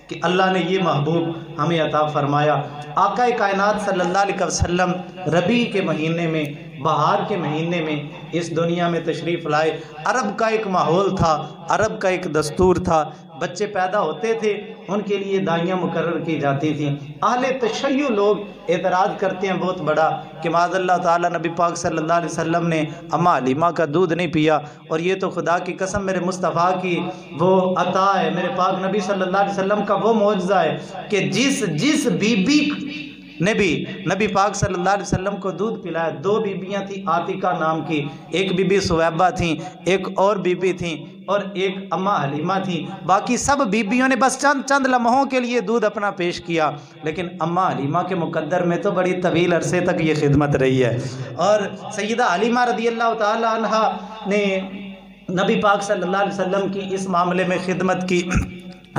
کہ اللہ نے یہ محبوب ہمیں عطا فرمایا۔ آقا کائنات صلی اللہ علیہ وسلم ربیع کے مہینے میں، بہار کے مہینے میں اس دنیا میں تشریف لائے۔ عرب کا ایک ماحول تھا، عرب کا ایک دستور تھا، بچے پیدا ہوتے تھے ان کے لیے دائیاں مقرر کی جاتی تھیں۔ اہل تشیع لوگ اعتراض کرتے ہیں بہت بڑا کہ معاذ اللہ تعالیٰ نبی پاک صلی اللہ علیہ وسلم نے اماں حلیمہ کا دودھ نہیں پیا، اور یہ تو خدا کی قسم میرے مصطفیٰ کی وہ عطا ہے، میرے پاک نبی صلی اللہ علیہ وسلم کا وہ معجزہ ہے کہ جس بی بی نے بھی نبی پاک صلی اللہ علیہ وسلم کو دودھ پلایا، دو بیبیاں تھیں عاتقہ نام کی، ایک بی بی سویبہ تھیں، ایک اور بی بی تھیں، اور ایک اماں حلیمہ تھیں، باقی سب بیبیوں نے بس چند لمحوں کے لیے دودھ اپنا پیش کیا، لیکن اماں حلیمہ کے مقدر میں تو بڑی طویل عرصے تک یہ خدمت رہی ہے۔ اور سیدہ حلیمہ رضی اللہ تعالی عنہ نے نبی پاک صلی اللہ علیہ وسلم کی اس معاملے میں خدمت کی۔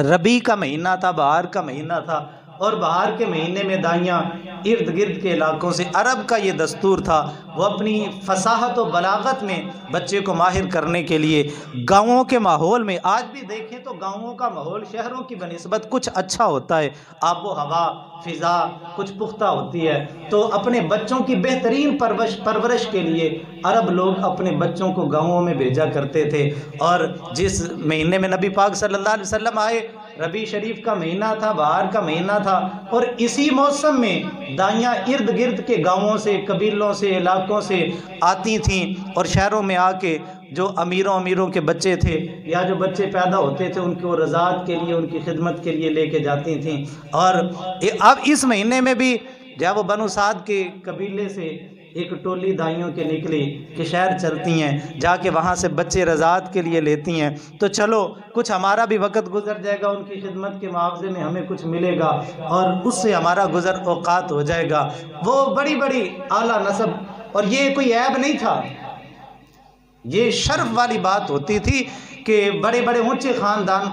ربیع کا مہینہ تھا، بہار کا مہینہ تھا، اور بہار کے مہینے میں دائیاں ارد گرد کے علاقوں سے، عرب کا یہ دستور تھا، وہ اپنی فصاحت و بلاغت میں بچے کو ماہر کرنے کے لیے گاؤں کے ماحول میں، آج بھی دیکھیں تو گاؤں کا ماحول شہروں کی بنسبت کچھ اچھا ہوتا ہے، آب و ہوا، فضا کچھ پختہ ہوتی ہے، تو اپنے بچوں کی بہترین پرورش کے لیے عرب لوگ اپنے بچوں کو گاؤں میں بھیجا کرتے تھے۔ اور جس مہینے میں نبی پاک صلی اللہ علیہ وسلم آئے، ربیع شریف کا مہینہ تھا، بہار کا مہینہ تھا، اور اسی موسم میں دائیاں ارد گرد کے گاؤں سے، قبیلوں سے، علاقوں سے آتی تھیں، اور شہروں میں آ کے جو امیروں کے بچے تھے یا جو بچے پیدا ہوتے تھے ان کو رضاعت کے لیے، ان کی خدمت کے لیے لے کے جاتی تھیں۔ اور اب اس مہینے میں بھی جب وہ بنو سعد کے قبیلے سے ایک ٹولی دائیوں کے نکلی کہ شہر چلتی ہیں، جا کے وہاں سے بچے رضاعت کے لیے لیتی ہیں، تو چلو کچھ ہمارا بھی وقت گزر جائے گا، ان کی خدمت کے معاوضے میں ہمیں کچھ ملے گا، اور اس سے ہمارا گزر اوقات ہو جائے گا۔ وہ بڑی اعلیٰ نسب، اور یہ کوئی عیب نہیں تھا، یہ شرف والی بات ہوتی تھی کہ بڑے اونچے خاندان،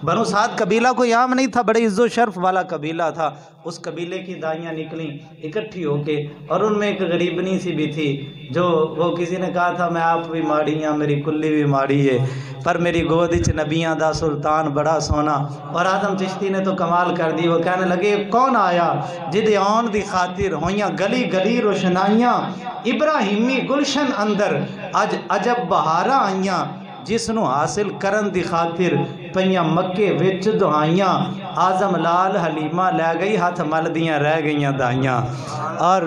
بنو سعد قبیلہ کوئی عام نہیں تھا، بڑے عز و شرف والا قبیلہ تھا، اس قبیلے کی دائیاں نکلیں اکٹھی ہو کے، اور ان میں ایک غریبنی سی بھی تھی جو وہ کسی نے کہا تھا میں آپ بھی ماڑی ہاں، میری کلی بھی ماڑی ہے، پر میری گود وچ نبیاں دا سلطان بڑا سونا۔ اور اعظم چشتی نے تو کمال کر دی، وہ کہنے لگے کون آیا جدے آن دی خاطر ہویاں گلی گلی روشنائیاں، ابراہیمی گلشن اندر اج عجب بہاراں آئیاں، جس نو حاصل کرن دی خاطر پئیاں مکے وچ دعائیاں، اعظم لال حلیمہ لے گئی ہاتھ مل دیاں رہ گئیاں دائیاں۔ اور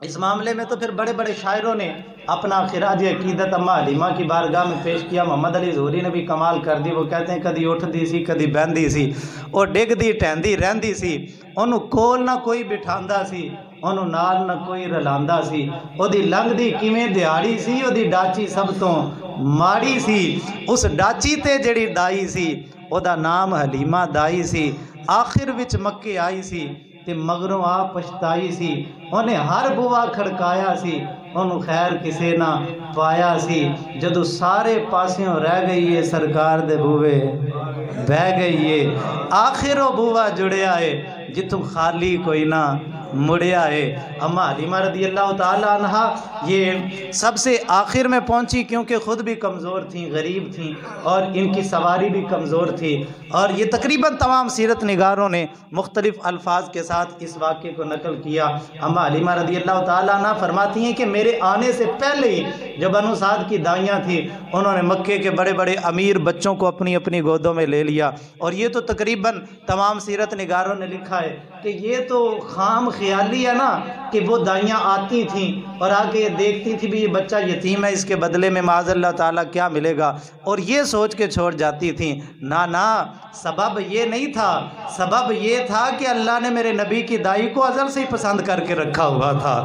اس معاملے میں تو پھر بڑے شاعروں نے اپنا خراج عقیدت اماں حلیمہ کی بارگاہ میں پیش کیا۔ محمد علی ظہوری نے بھی کمال کر دی، وہ کہتے ہیں کدی اٹھدی سی کدی بہندی سی، وہ ڈگدی ٹہندی رہندی سی، انہوں کول نہ کوئی بٹھاندا سی، انہوں نال نہ کوئی رلاندا سی، او دی لنگ دی کیویں دیہاڑی سی، او دی ڈاچی سب تو ماڑی سی، اس ڈاچی تے جڑی دائی سی او دا نام حلیمہ دائی سی، آخر وچ مکے آئی سی تے مگروں آ پچھتائی سی، انہیں ہر بوا کھڑکایا سی، انہوں خیر کسے نہ پایا سی جدو سارے پاسیوں رہ گئی ہے سرکار دے بوے بہ گئی ہے آخر وہ بوا جڑیا ہے جتوں خالی کوئی نہ مڑیا ہے۔ اما حلیمہ رضی اللہ تعالیٰ عنہ یہ سب سے آخر میں پہنچی کیونکہ خود بھی کمزور تھیں، غریب تھیں اور ان کی سواری بھی کمزور تھی، اور یہ تقریباً تمام سیرت نگاروں نے مختلف الفاظ کے ساتھ اس واقعے کو نقل کیا۔ اما حلیمہ رضی اللہ تعالیٰ عنہ فرماتی ہیں کہ میرے آنے سے پہلے ہی جو بنو سعد کی دائیاں تھیں انہوں نے مکے کے بڑے بڑے امیر بچوں کو اپنی اپنی گودوں میں لے لیا، اور یہ تو تقریباً تمام سیرت نگاروں نے لکھا ہے کہ یہ تو خام خیالی ہے نا کہ وہ دائیاں آتی تھیں اور آ کے یہ دیکھتی تھی بھی یہ بچہ یتیم ہے، اس کے بدلے میں معاذ اللہ تعالیٰ کیا ملے گا، اور یہ سوچ کے چھوڑ جاتی تھیں۔ نہ سبب یہ نہیں تھا، سبب یہ تھا کہ اللہ نے میرے نبی کی دائی کو ازل سے ہی پسند کر کے رکھا ہوا تھا،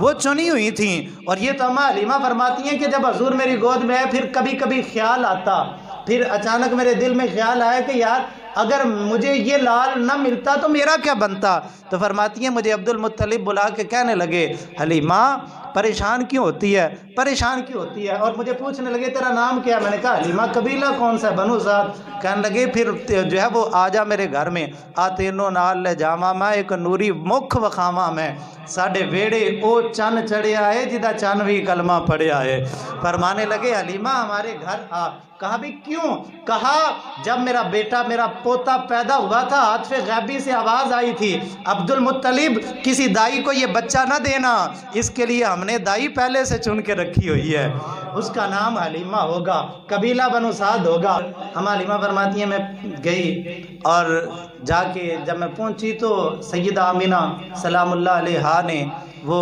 وہ چنی ہوئی تھیں۔ اور یہ تو اما حلیمہ فرماتی ہیں کہ جب حضور میری گود میں ہے پھر کبھی کبھی خیال آتا، پھر اچانک میرے دل میں خیال آیا کہ یار اگر مجھے یہ لال نہ ملتا تو میرا کیا بنتا، تو فرماتی ہیں مجھے عبد المطلب بلا کے کہنے لگے حلیمہ پریشان کیوں ہوتی ہے، پریشان کیوں ہوتی ہے، اور مجھے پوچھنے لگے تیرا نام کیا، میں نے کہا حلیمہ قبیلہ کون سا ہے، بنو سعد۔ کہنے لگے پھر جو ہے وہ آ جا میرے گھر میں، آتینو نال لے جاما میں ایک نوری مکھ وخاما میں ساڑھے ویڑے او چن چڑھیا ہے جدہ چن بھی کلمہ پڑھیا ہے۔ فرمانے لگے حلیمہ ہمارے گھر آ۔ کہا بھی کیوں؟ کہا جب میرا بیٹا میرا پوتا پیدا ہوا تھا عاطف غیبی سے آواز آئی تھی عبد المطلب کسی دائی کو یہ بچہ نہ دینا، اس کے لیے ہم نے دائی پہلے سے چن کے رکھی ہوئی ہے، اس کا نام حلیمہ ہوگا، قبیلہ بنو سعد ہوگا۔ ہم حلیمہ فرماتی ہیں میں گئی اور جا کے جب میں پہنچی تو سیدہ آمینہ سلام اللہ علیہا نے وہ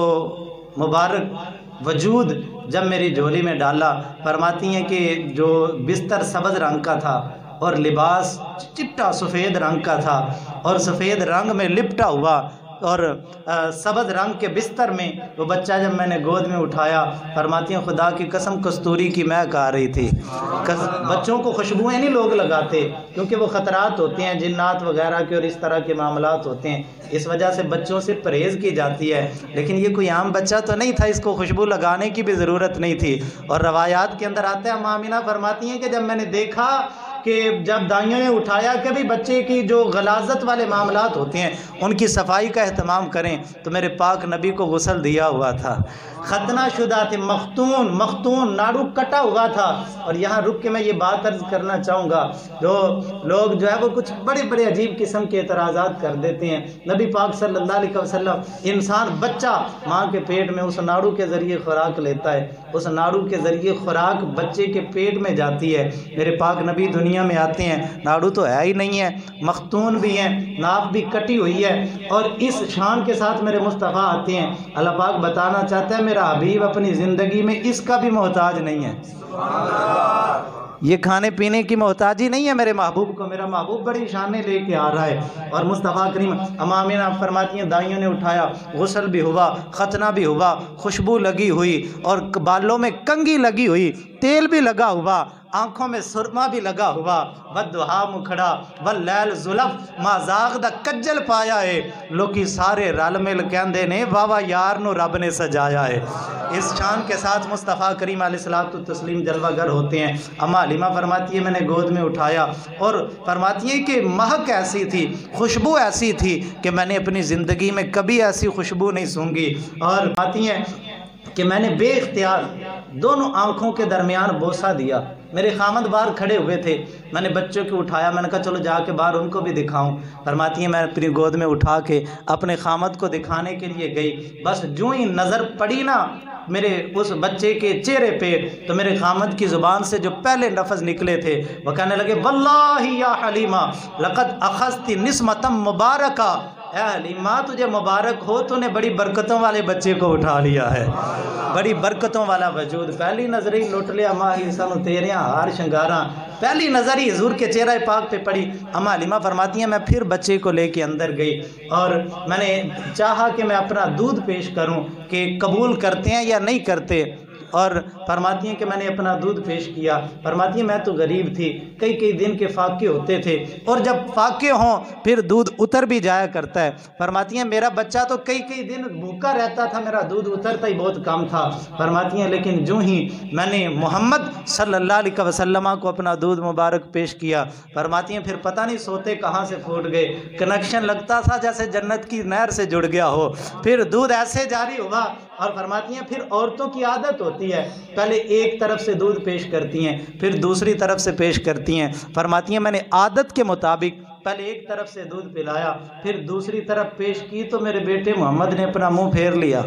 مبارک وجود جب میری جھولی میں ڈالا، فرماتی ہیں کہ جو بستر سبز رنگ کا تھا اور لباس چٹا سفید رنگ کا تھا اور سفید رنگ میں لپٹا ہوا اور سبز رنگ کے بستر میں وہ بچہ جب میں نے گود میں اٹھایا، فرماتی ہیں خدا کی قسم کستوری کی مہک آ رہی تھی۔ بچوں کو خوشبوئیں نہیں لوگ لگاتے کیونکہ وہ خطرات ہوتے ہیں جنات وغیرہ کے اور اس طرح کے معاملات ہوتے ہیں، اس وجہ سے بچوں سے پرہیز کی جاتی ہے، لیکن یہ کوئی عام بچہ تو نہیں تھا، اس کو خوشبو لگانے کی بھی ضرورت نہیں تھی۔ اور روایات کے اندر آتا ہے اماں آمینہ فرماتی ہیں کہ جب میں نے دیکھا کہ جب دائیوں نے اٹھایا کہ بھی بچے کی جو غلاظت والے معاملات ہوتے ہیں ان کی صفائی کا اہتمام کریں، تو میرے پاک نبی کو غسل دیا ہوا تھا، ختنہ شدہ تھے، مختون ناڑو کٹا ہوا تھا۔ اور یہاں رک کے میں یہ بات عرض کرنا چاہوں گا، جو لوگ جو ہے وہ کچھ بڑے بڑے عجیب قسم کے اعتراضات کر دیتے ہیں، نبی پاک صلی اللہ علیہ وسلم انسان بچہ ماں کے پیٹ میں اس ناڑو کے ذریعے خوراک لیتا ہے، اس ناڑو کے ذریعے خوراک بچے کے پیٹ میں جاتی ہے۔ میرے پاک نبی دنیا میں آتے ہیں، ناڑو تو ہے ہی نہیں ہے، مختون بھی ہیں، ناف بھی کٹی ہوئی ہے، اور اس شان کے ساتھ میرے مصطفیٰ آتے ہیں۔ اللہ پاک بتانا چاہتا ہے میرا حبیب اپنی زندگی میں اس کا بھی محتاج نہیں ہے، یہ کھانے پینے کی محتاجی نہیں ہے میرے محبوب کو، میرا محبوب بڑی شانیں لے کے آ رہا ہے۔ اور مصطفیٰ کریم اماں آمینہ فرماتی ہیں دائیوں نے اٹھایا، غسل بھی ہوا، ختنہ بھی ہوا، خوشبو لگی ہوئی اور بالوں میں کنگھی لگی ہوئی، تیل بھی لگا ہوا، آنکھوں میں سرما بھی لگا ہوا، بدہا مکھڑا واللیل زلف ما زاغ دا کجل پایا ہے، لوکی سارے رل مل کہندے نے واہ یار نو رب نے سجایا ہے۔ اس شان کے ساتھ مصطفیٰ کریم علیہ الصلوۃ والتسلیم جلوہ گر ہوتے ہیں۔ اماں حلیمہ فرماتی ہے میں نے گود میں اٹھایا اور فرماتی ہے کہ مہک ایسی تھی، خوشبو ایسی تھی کہ میں نے اپنی زندگی میں کبھی ایسی خوشبو نہیں سونگھی۔ اور فرماتی ہیں کہ میں نے بے اختیار دونوں آنکھوں کے درمیان بوسہ دیا، میرے خامد باہر کھڑے ہوئے تھے، میں نے بچوں کو اٹھایا، میں نے کہا چلو جا کے باہر ان کو بھی دکھاؤں۔ فرماتی ہیں میں اپنی گود میں اٹھا کے اپنے خامد کو دکھانے کے لیے گئی، بس جو ہی نظر پڑی نا میرے اس بچے کے چہرے پہ تو میرے خامد کی زبان سے جو پہلے لفظ نکلے تھے وہ کہنے لگے واللہ یا حلیمہ لقد اخذت نسمتا مبارکہ، اے حلیمہ تجھے مبارک ہو، تو نے بڑی برکتوں والے بچے کو اٹھا لیا ہے، بڑی برکتوں والا وجود۔ پہلی نظر ہی لٹ لیا ماہی سن تیریاں ہار شنگاراں، پہلی نظر ہی حضور کے چہرہ پاک پہ پڑی۔ اماں حلیمہ فرماتی ہیں میں پھر بچے کو لے کے اندر گئی اور میں نے چاہا کہ میں اپنا دودھ پیش کروں کہ قبول کرتے ہیں یا نہیں کرتے۔ اور فرماتی ہیں کہ میں نے اپنا دودھ پیش کیا. فرماتی ہیں میں تو غریب تھی, کئی دن کے فاقے ہوتے تھے, اور جب فاقے ہوں پھر دودھ اتر بھی جایا کرتا ہے. فرماتی ہیں میرا بچہ تو کئی دن بھوکا رہتا تھا, میرا دودھ اترتا ہی بہت کم تھا. فرماتی ہیں لیکن جو ہی میں نے محمد صلی اللہ علیہ وسلم کو اپنا دودھ مبارک پیش کیا, فرماتی ہیں پھر پتہ نہیں سوتے کہاں سے پھوٹ گئے, کنیکشن لگتا تھا جیسے جنت کی نہر سے جڑ گیا ہو. پھر دودھ ایسے جاری ہوا. اور فرماتی ہیں پھر عورتوں کی عادت ہوتی ہے, پہلے ایک طرف سے دودھ پیش کرتی ہیں, پھر دوسری طرف سے پیش کرتی ہیں. فرماتی ہیں میں نے عادت کے مطابق پہلے ایک طرف سے دودھ پلایا, پھر دوسری طرف پیش کی تو میرے بیٹے محمد نے اپنا منہ پھیر لیا.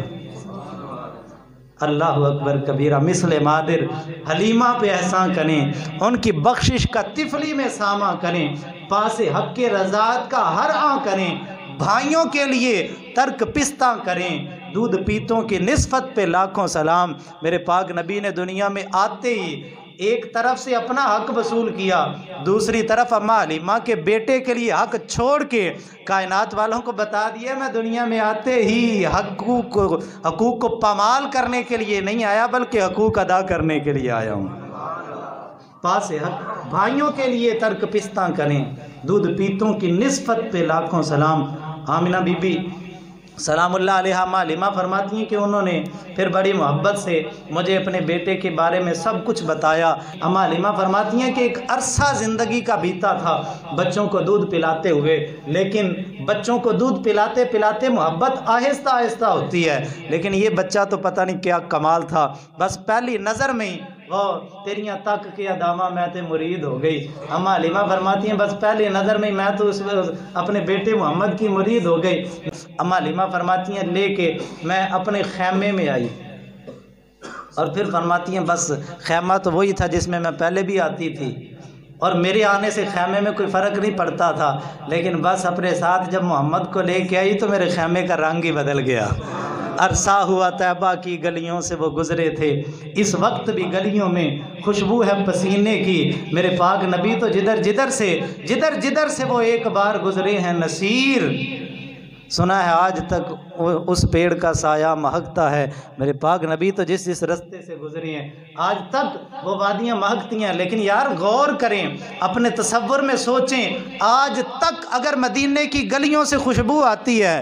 اللہ اکبر کبیرہ. مثل مادر حلیمہ پہ احسان کریں, ان کی بخشش کا طفلی میں ساماں کریں, پاس حق کے رضاعت کا ہر آن کریں, بھائیوں کے لیے ترک پستہ کریں, دودھ پیتوں کی نسبت پہ لاکھوں سلام. میرے پاک نبی نے دنیا میں آتے ہی ایک طرف سے اپنا حق وصول کیا, دوسری طرف اماں حلیمہ کے بیٹے کے لیے حق چھوڑ کے کائنات والوں کو بتا دیا میں دنیا میں آتے ہی حقوق کو پامال کرنے کے لیے نہیں آیا بلکہ حقوق ادا کرنے کے لیے آیا ہوں. پاس حق بھائیوں کے لیے ترک پستہ کریں, دودھ پیتوں کی نسبت پہ لاکھوں سلام. آمنہ بی بی سلام اللہ علیہ اماں حلیمہ فرماتی ہیں کہ انہوں نے پھر بڑی محبت سے مجھے اپنے بیٹے کے بارے میں سب کچھ بتایا. اماں حلیمہ فرماتی ہیں کہ ایک عرصہ زندگی کا بیتا تھا بچوں کو دودھ پلاتے ہوئے, لیکن بچوں کو دودھ پلاتے پلاتے محبت آہستہ آہستہ ہوتی ہے, لیکن یہ بچہ تو پتہ نہیں کیا کمال تھا, بس پہلی نظر میں وہ تیریاں تک کے ادامہ میں تے مرید ہو گئی. اماں حلیمہ فرماتی ہیں بس پہلی نظر میں میں تو اپنے بیٹے محمد کی مرید ہو گئی. اماں حلیمہ فرماتی ہیں لے کے میں اپنے خیمے میں آئی, اور پھر فرماتی ہیں بس خیمہ تو وہی تھا جس میں پہلے بھی آتی تھی, اور میرے آنے سے خیمے میں کوئی فرق نہیں پڑتا تھا, لیکن بس اپنے ساتھ جب محمد کو لے کے آئی تو میرے خیمے کا رنگ ہی بدل گیا. عرصہ ہوا طیبہ کی گلیوں سے وہ گزرے تھے, اس وقت بھی گلیوں میں خوشبو ہے پسینے کی. میرے پاک نبی تو جدھر جدھر سے وہ ایک بار گزرے ہیں نصیر. سنا ہے آج تک اس پیڑ کا سایہ مہکتا ہے. میرے پاک نبی تو جس رستے سے گزرے ہیں آج تک وہ وادیاں مہکتی ہیں. لیکن یار غور کریں, اپنے تصور میں سوچیں, آج تک اگر مدینے کی گلیوں سے خوشبو آتی ہے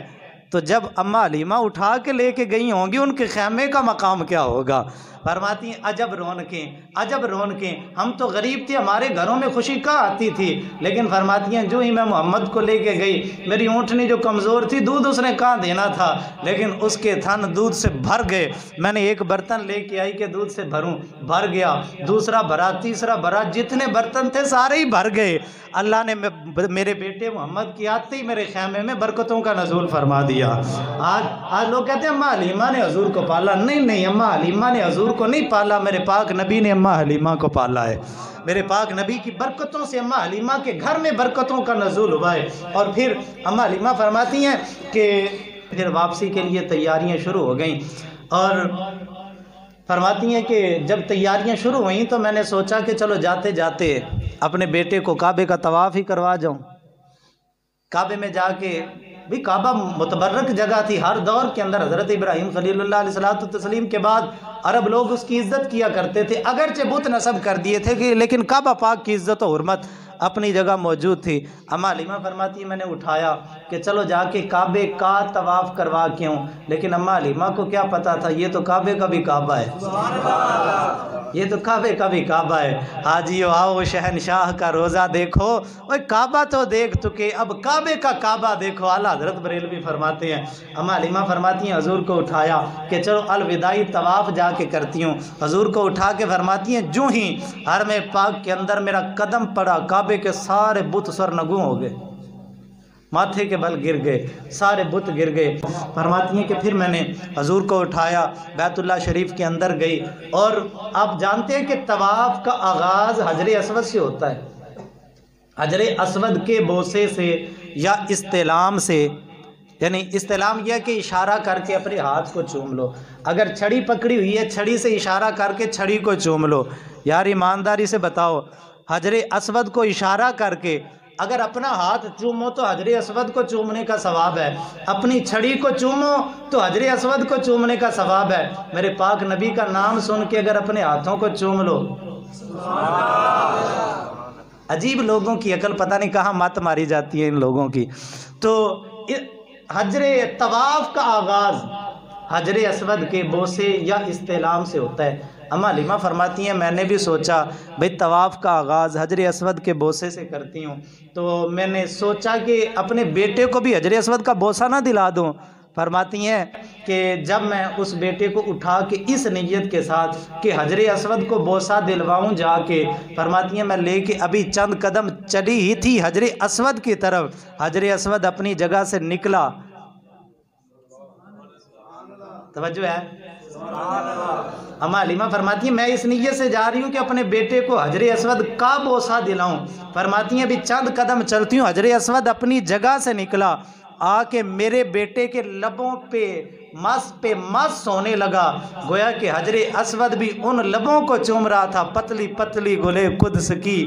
تو جب اماں حلیمہ اٹھا کے لے کے گئی ہوں گی ان کے خیمے کا مقام کیا ہوگا. فرماتی ہیں عجب رونقیں, ہم تو غریب تھے, ہمارے گھروں میں خوشی کہاں آتی تھی, لیکن فرماتی ہیں جو ہی میں محمد کو لے کے گئی, میری اونٹنی جو کمزور تھی دودھ اس نے کہاں دینا تھا, لیکن اس کے تھن دودھ سے بھر گئے. میں نے ایک برتن لے کے آئی کہ دودھ سے بھر گیا, دوسرا بھرا, تیسرا بھرا, جتنے برتن تھے سارے ہی بھر گئے. اللہ نے میرے بیٹے محمد کی آتے ہی میرے خیمے میں برکتوں کا نزول فرما دیا. آج لوگ کہتے ہیں اماں حلیمہ نے حضور کو پالا. نہیں, اماں حلیمہ نے حضور کو نہیں پالا, میرے پاک نبی نے اماں حلیمہ کو پالا ہے. میرے پاک نبی کی برکتوں سے اماں حلیمہ کے گھر میں برکتوں کا نزول ہوا ہے. اور پھر اماں حلیمہ فرماتی ہیں کہ پھر واپسی کے لیے تیاریاں شروع ہو گئیں, اور فرماتی ہیں کہ جب تیاریاں شروع ہوئیں تو میں نے سوچا کہ چلو جاتے جاتے اپنے بیٹے کو کعبے کا طواف ہی کروا جاؤں. کعبے میں جا کے بھی کعبہ متبرک جگہ تھی, ہر دور کے اندر حضرت ابراہیم خلیل اللہ علیہ الصلوۃ والتسلیم کے بعد عرب لوگ اس کی عزت کیا کرتے تھے, اگرچہ بت نصب کر دیے تھے لیکن کعبہ پاک کی عزت و حرمت اپنی جگہ موجود تھی. اماں حلیمہ فرماتی میں نے اٹھایا کہ چلو جا کے کعبے کا طواف کروا کے ہوں, لیکن اماں حلیمہ کو کیا پتا تھا یہ تو کعبے کا بھی کعبہ ہے, یہ تو کعبے کا بھی کعبہ ہے. حاجیو آؤ شہنشاہ کا روزہ دیکھو, اوے کعبہ تو دیکھ چکے اب کعبے کا کعبہ دیکھو. اعلیٰ حضرت بریلوی فرماتے ہیں, اماں حلیمہ فرماتی ہیں حضور کو اٹھایا کہ چلو الوداعی طواف جا کے کرتی ہوں. حضور کو اٹھا کے فرماتی ہیں جو ہی حرم پاک کے اندر میرا قدم پڑا کعبے کے سارے بت سرنگوں ہو گئے, ماتھے کے بل گر گئے, سارے بت گر گئے. فرماتی ہیں کہ پھر میں نے حضور کو اٹھایا, بیت اللہ شریف کے اندر گئی, اور آپ جانتے ہیں کہ طواف کا آغاز حجر اسود سے ہوتا ہے. حجر اسود کے بوسے سے یا استلام سے, یعنی استلام یہ کہ اشارہ کر کے اپنے ہاتھ کو چوم لو, اگر چھڑی پکڑی ہوئی ہے چھڑی سے اشارہ کر کے چھڑی کو چوم لو. یار ایمانداری سے بتاؤ, حجر اسود کو اشارہ کر کے اگر اپنا ہاتھ چومو تو حجر اسود کو چومنے کا ثواب ہے، اپنی چھڑی کو چومو تو حجر اسود کو چومنے کا ثواب ہے، میرے پاک نبی کا نام سن کے اگر اپنے ہاتھوں کو چوم لو۔ عجیب لوگوں کی عقل، پتہ نہیں کہاں مت ماری جاتی ہے ان لوگوں کی۔ تو حجر طواف کا آغاز حجر اسود کے بوسے یا استعلام سے ہوتا ہے۔ اما حلیمہ فرماتی ہیں میں نے بھی سوچا بھئی طواف کا آغاز حجر اسود کے بوسے سے کرتی ہوں، تو میں نے سوچا کہ اپنے بیٹے کو بھی حجر اسود کا بوسہ نہ دلا دوں۔ فرماتی ہیں کہ جب میں اس بیٹے کو اٹھا کے اس نیت کے ساتھ کہ حجر اسود کو بوسہ دلواؤں جا کے، فرماتی ہیں میں لے کے ابھی چند قدم چلی ہی تھی حجر اسود کی طرف، حجر اسود اپنی جگہ سے نکلا۔ توجہ ہے؟ اما حلیمہ فرماتی ہیں میں اس نیت سے جا رہی ہوں کہ اپنے بیٹے کو حجر اسود کا بوسہ دلاؤں۔ فرماتی ہیں ابھی چند قدم چلتی ہوں، حجر اسود اپنی جگہ سے نکلا، آ کے میرے بیٹے کے لبوں پہ مس ہونے لگا، گویا کہ حجر اسود بھی ان لبوں کو چوم رہا تھا۔ پتلی پتلی گلے قدس کی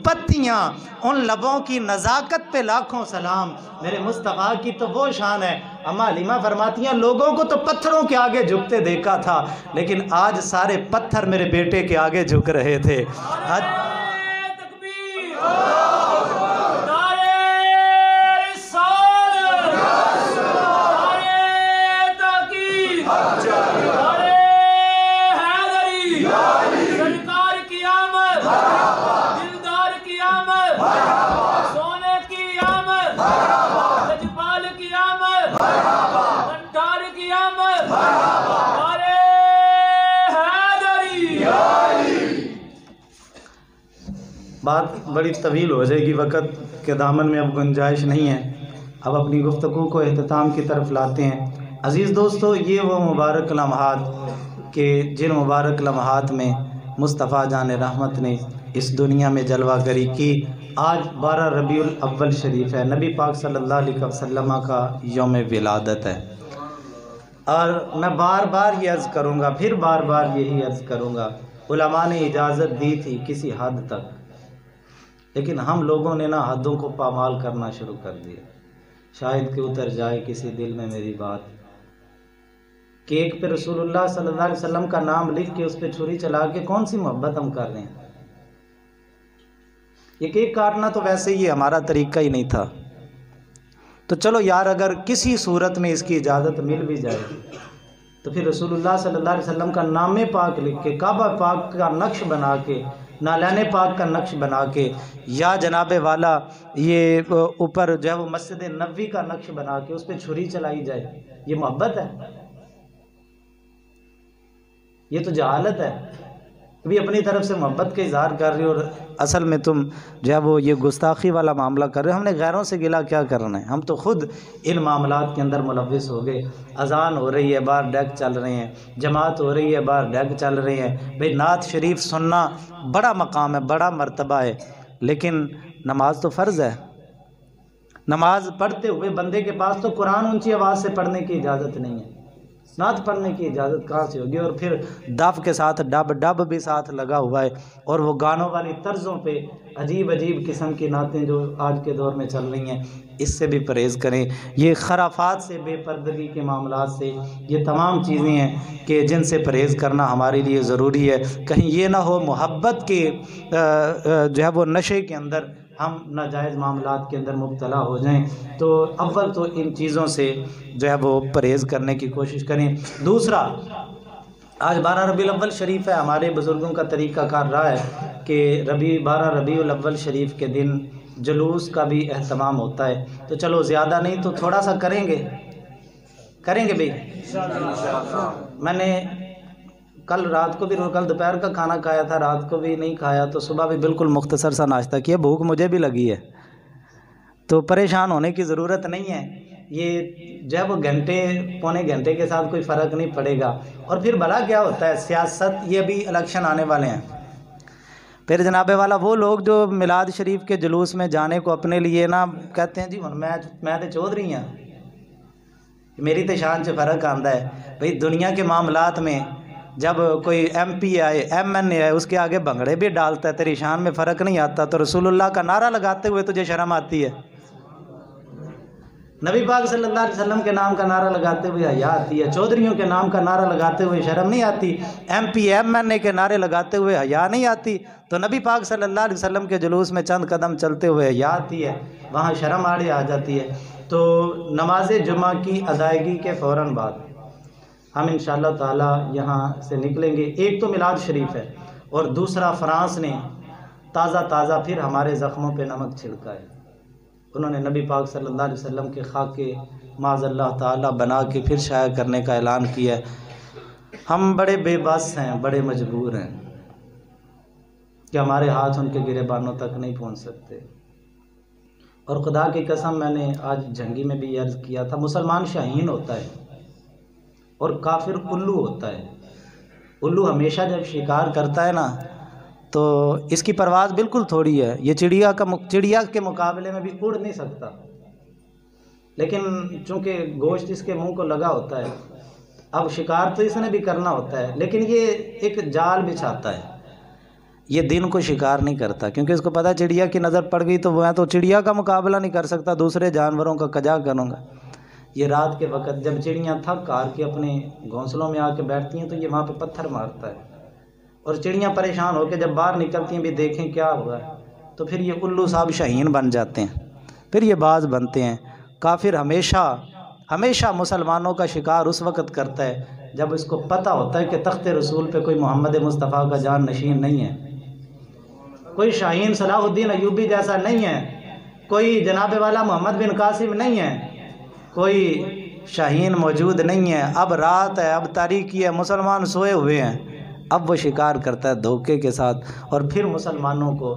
پتیاں، ان لبوں کی نزاکت پہ لاکھوں سلام۔ میرے مصطفیٰ کی تو وہ شان ہے۔ اما حلیمہ فرماتی ہیں لوگوں کو تو پتھروں کے آگے جھکتے دیکھا تھا، لیکن آج سارے پتھر میرے بیٹے کے آگے جھک رہے تھے۔ بات بڑی طویل ہو جائے گی، وقت کے دامن میں اب گنجائش نہیں ہے، اب اپنی گفتگو کو اختتام کی طرف لاتے ہیں۔ عزیز دوستو، یہ وہ مبارک لمحات کہ جن مبارک لمحات میں مصطفیٰ جان رحمت نے اس دنیا میں جلوہ گری کی۔ آج 12 ربیع الاول شریف ہے، نبی پاک صلی اللہ علیہ وسلم کا یوم ولادت ہے، اور میں بار بار یہ عرض کروں گا، پھر بار بار یہی عرض کروں گا، علماء نے اجازت دی تھی کسی حد تک، لیکن ہم لوگوں نے نا حدوں کو پامال کرنا شروع کر دیا۔ شاید کہ اتر جائے کسی دل میں میری بات کہ ایک پہ رسول اللہ صلی اللہ علیہ وسلم کا نام لکھ کے اس پہ چھری چلا کے کون سی محبت ہم کر رہے ہیں؟ یہ کیک کاٹنا تو ویسے ہی ہمارا طریقہ ہی نہیں تھا، تو چلو یار اگر کسی صورت میں اس کی اجازت مل بھی جائے تو پھر رسول اللہ صلی اللہ علیہ وسلم کا نام پاک لکھ کے، کعبہ پاک کا نقش بنا کے، نالین پاک کا نقش بنا کے، یا جناب والا یہ اوپر جو ہے وہ مسجد نبوی کا نقش بنا کے اس پہ چھری چلائی جائے، یہ محبت ہے؟ یہ تو جہالت ہے۔ بھی اپنی طرف سے محبت کا اظہار کر رہے ہو اور اصل میں تم جو ہے وہ یہ گستاخی والا معاملہ کر رہے ہو۔ ہم نے غیروں سے گلہ کیا کرنا ہے؟ ہم تو خود ان معاملات کے اندر ملوث ہو گئے۔ اذان ہو رہی ہے، باہر ڈیک چل رہے ہیں، جماعت ہو رہی ہے، باہر ڈیک چل رہے ہیں۔ بھئی نعت شریف سننا بڑا مقام ہے، بڑا مرتبہ ہے، لیکن نماز تو فرض ہے۔ نماز پڑھتے ہوئے بندے کے پاس تو قرآن اونچی آواز سے پڑھنے کی اجازت نہیں ہے، نعت پڑھنے کی اجازت کہاں سے ہوگی؟ اور پھر دف کے ساتھ ڈب بھی ساتھ لگا ہوا ہے، اور وہ گانوں والی طرزوں پہ عجیب عجیب قسم کی نعتیں جو آج کے دور میں چل رہی ہیں، اس سے بھی پرہیز کریں۔ یہ خرافات سے، بے پردگی کے معاملات سے، یہ تمام چیزیں ہیں کہ جن سے پرہیز کرنا ہمارے لیے ضروری ہے۔ کہیں یہ نہ ہو محبت کے جو ہے وہ نشے کے اندر ہم ناجائز معاملات کے اندر مبتلا ہو جائیں۔ تو اول تو ان چیزوں سے جو ہے وہ پرہیز کرنے کی کوشش کریں۔ دوسرا، آج 12 ربیع الاول شریف ہے، ہمارے بزرگوں کا طریقہ کار رہا ہے کہ 12 ربیع الاول شریف کے دن جلوس کا بھی اہتمام ہوتا ہے، تو چلو زیادہ نہیں تو تھوڑا سا کریں گے بھئی۔ میں نے کل رات کو بھی، کل دوپہر کا کھانا کھایا تھا، رات کو بھی نہیں کھایا، تو صبح بھی بالکل مختصر سا ناشتہ کیا۔ بھوک مجھے بھی لگی ہے، تو پریشان ہونے کی ضرورت نہیں ہے۔ یہ جو ہے وہ گھنٹے پونے گھنٹے کے ساتھ کوئی فرق نہیں پڑے گا۔ اور پھر بھلا کیا ہوتا ہے سیاست، یہ بھی الیکشن آنے والے ہیں، پھر جناب والا وہ لوگ جو میلاد شریف کے جلوس میں جانے کو اپنے لیے نا کہتے ہیں جی میں تو چودھری ہوں، میری تو شان سے فرق آندا ہے۔ بھئی دنیا کے معاملات میں جب کوئی ایم پی آئے ایم این اے آئے اس کے آگے بھنگڑے بھی ڈالتا ہے، تیری شان میں فرق نہیں آتا، تو رسول اللہ کا نعرہ لگاتے ہوئے تجھے شرم آتی ہے؟ نبی پاک صلی اللہ علیہ وسلم کے نام کا نعرہ لگاتے ہوئے حیا آتی ہے، چودھریوں کے نام کا نعرہ لگاتے ہوئے شرم نہیں آتی، ایم پی ایم این اے کے نعرے لگاتے ہوئے حیا نہیں آتی؟ تو نبی پاک صلی اللہ علیہ وسلم کے جلوس میں چند قدم چلتے ہوئے حیا آتی ہے، وہاں شرم آڑے آ جاتی ہے۔ تو نماز جمعہ کی ادائیگی کے فوراً بعد ہم انشاءاللہ تعالی یہاں سے نکلیں گے۔ ایک تو میلاد شریف ہے، اور دوسرا فرانس نے تازہ پھر ہمارے زخموں پہ نمک چھڑکا ہے۔ انہوں نے نبی پاک صلی اللہ علیہ وسلم کے خاکے معاذ اللہ تعالی بنا کے پھر شائع کرنے کا اعلان کیا ہے۔ ہم بڑے بے بس ہیں، بڑے مجبور ہیں کہ ہمارے ہاتھ ان کے گریبانوں تک نہیں پہنچ سکتے۔ اور خدا کی قسم، میں نے آج جھنگی میں بھی عرض کیا تھا، مسلمان شاہین ہوتا ہے اور کافر الو ہوتا ہے۔ الو ہمیشہ جب شکار کرتا ہے نا تو اس کی پرواز بالکل تھوڑی ہے، یہ چڑیا کے مقابلے میں بھی اڑ نہیں سکتا، لیکن چونکہ گوشت اس کے منہ کو لگا ہوتا ہے، اب شکار تو اس نے بھی کرنا ہوتا ہے، لیکن یہ ایک جال بچھاتا ہے، یہ دن کو شکار نہیں کرتا، کیونکہ اس کو پتہ چڑیا کی نظر پڑ گئی تو میں تو چڑیا کا مقابلہ نہیں کر سکتا، دوسرے جانوروں کا کجا کروں گا۔ یہ رات کے وقت جب چڑیاں تھک ہار کے اپنے گھونسلوں میں آ کے بیٹھتی ہیں تو یہ وہاں پہ پتھر مارتا ہے، اور چڑیاں پریشان ہو کے جب باہر نکلتی ہیں بھی دیکھیں کیا ہوا ہے، تو پھر یہ الو صاحب شاہین بن جاتے ہیں، پھر یہ باز بنتے ہیں۔ کافر ہمیشہ مسلمانوں کا شکار اس وقت کرتا ہے جب اس کو پتہ ہوتا ہے کہ تخت رسول پہ کوئی محمد مصطفیٰ کا جان نشین نہیں ہے، کوئی شاہین صلاح الدین ایوبی جیسا نہیں ہے، کوئی جناب والا محمد بن قاسم نہیں ہے، کوئی شاہین موجود نہیں ہے، اب رات ہے، اب تاریکی ہے، مسلمان سوئے ہوئے ہیں، اب وہ شکار کرتا ہے دھوکے کے ساتھ، اور پھر مسلمانوں کو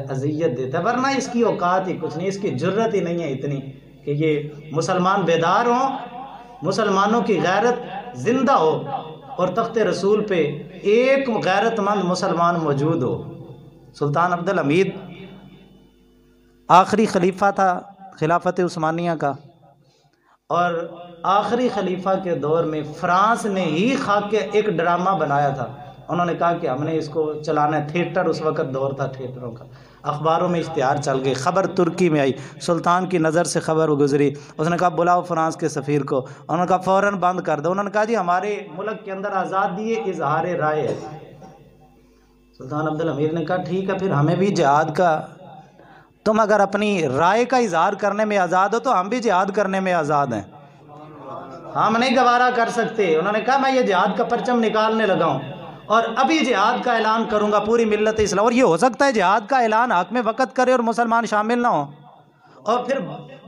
اذیت دیتا ہے، ورنہ اس کی اوقات ہی کچھ نہیں، اس کی جرت ہی نہیں ہے اتنی کہ یہ مسلمان بیدار ہوں، مسلمانوں کی غیرت زندہ ہو، اور تخت رسول پہ ایک غیرت مند مسلمان موجود ہو۔ سلطان عبدالحمید آخری خلیفہ تھا خلافت عثمانیہ کا، اور آخری خلیفہ کے دور میں فرانس نے ہی خاکے ایک ڈرامہ بنایا تھا، انہوں نے کہا کہ ہم نے اس کو چلانا ہے، تھیٹر اس وقت دور تھا تھیٹروں کا، اخباروں میں اشتہار چل گئے، خبر ترکی میں آئی، سلطان کی نظر سے خبر گزری، اس نے کہا بلاؤ فرانس کے سفیر کو، انہوں نے کہا فوراً بند کر دو، انہوں نے کہا جی ہمارے ملک کے اندر آزادی اظہار رائے ہے۔ سلطان عبدالحمید نے کہا ٹھیک ہے، پھر ہمیں بھی جہاد کا، تم اگر اپنی رائے کا اظہار کرنے میں آزاد ہو تو ہم بھی جہاد کرنے میں آزاد ہیں، ہم نہیں گوارا کر سکتے۔ انہوں نے کہا میں یہ جہاد کا پرچم نکالنے لگا ہوں، اور ابھی جہاد کا اعلان کروں گا پوری ملت اسلام، اور یہ ہو سکتا ہے جہاد کا اعلان حاکم وقت کرے اور مسلمان شامل نہ ہو، اور پھر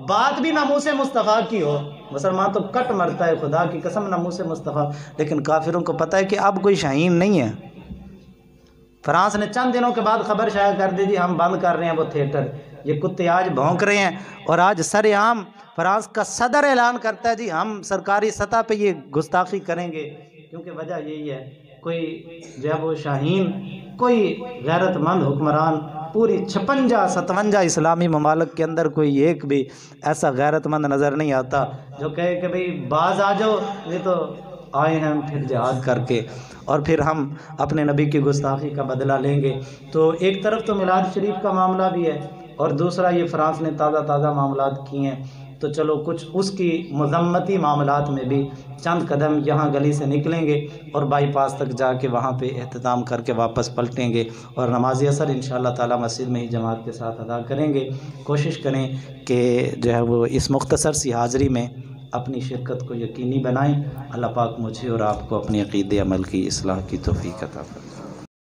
بات بھی ناموس مصطفیٰ کی ہو، مسلمان تو کٹ مرتا ہے خدا کی قسم ناموس مصطفیٰ، لیکن کافروں کو پتہ ہے کہ اب کوئی شاہین نہیں ہے۔ فرانس نے چند دنوں کے بعد خبر شائع کر دی جی ہم بند کر رہے ہیں وہ تھیٹر، یہ کتے آج بھونک رہے ہیں، اور آج سر عام فرانس کا صدر اعلان کرتا ہے جی ہم سرکاری سطح پہ یہ گستاخی کریں گے، کیونکہ وجہ یہی ہے کوئی جو ہے وہ شاہین، کوئی غیرت مند حکمران پوری 56-57 اسلامی ممالک کے اندر کوئی ایک بھی ایسا غیرت مند نظر نہیں آتا جو کہے کہ بھئی باز آ جاؤ، یہ تو آئے ہیں پھر جہاد کر کے، اور پھر ہم اپنے نبی کی گستاخی کا بدلہ لیں گے۔ تو ایک طرف تو میلاد شریف کا معاملہ بھی ہے، اور دوسرا یہ فرانس نے تازہ معاملات کیے ہیں، تو چلو کچھ اس کی مذمتی معاملات میں بھی چند قدم یہاں گلی سے نکلیں گے، اور بائی پاس تک جا کے وہاں پہ اہتمام کر کے واپس پلٹیں گے، اور نماز عصر انشاءاللہ تعالی مسجد میں ہی جماعت کے ساتھ ادا کریں گے۔ کوشش کریں کہ جو ہے وہ اس مختصر سی حاضری میں اپنی شرکت کو یقینی بنائیں۔ اللہ پاک مجھے اور آپ کو اپنی عقیدے عمل کی اصلاح کی توفیق عطا فرمائے۔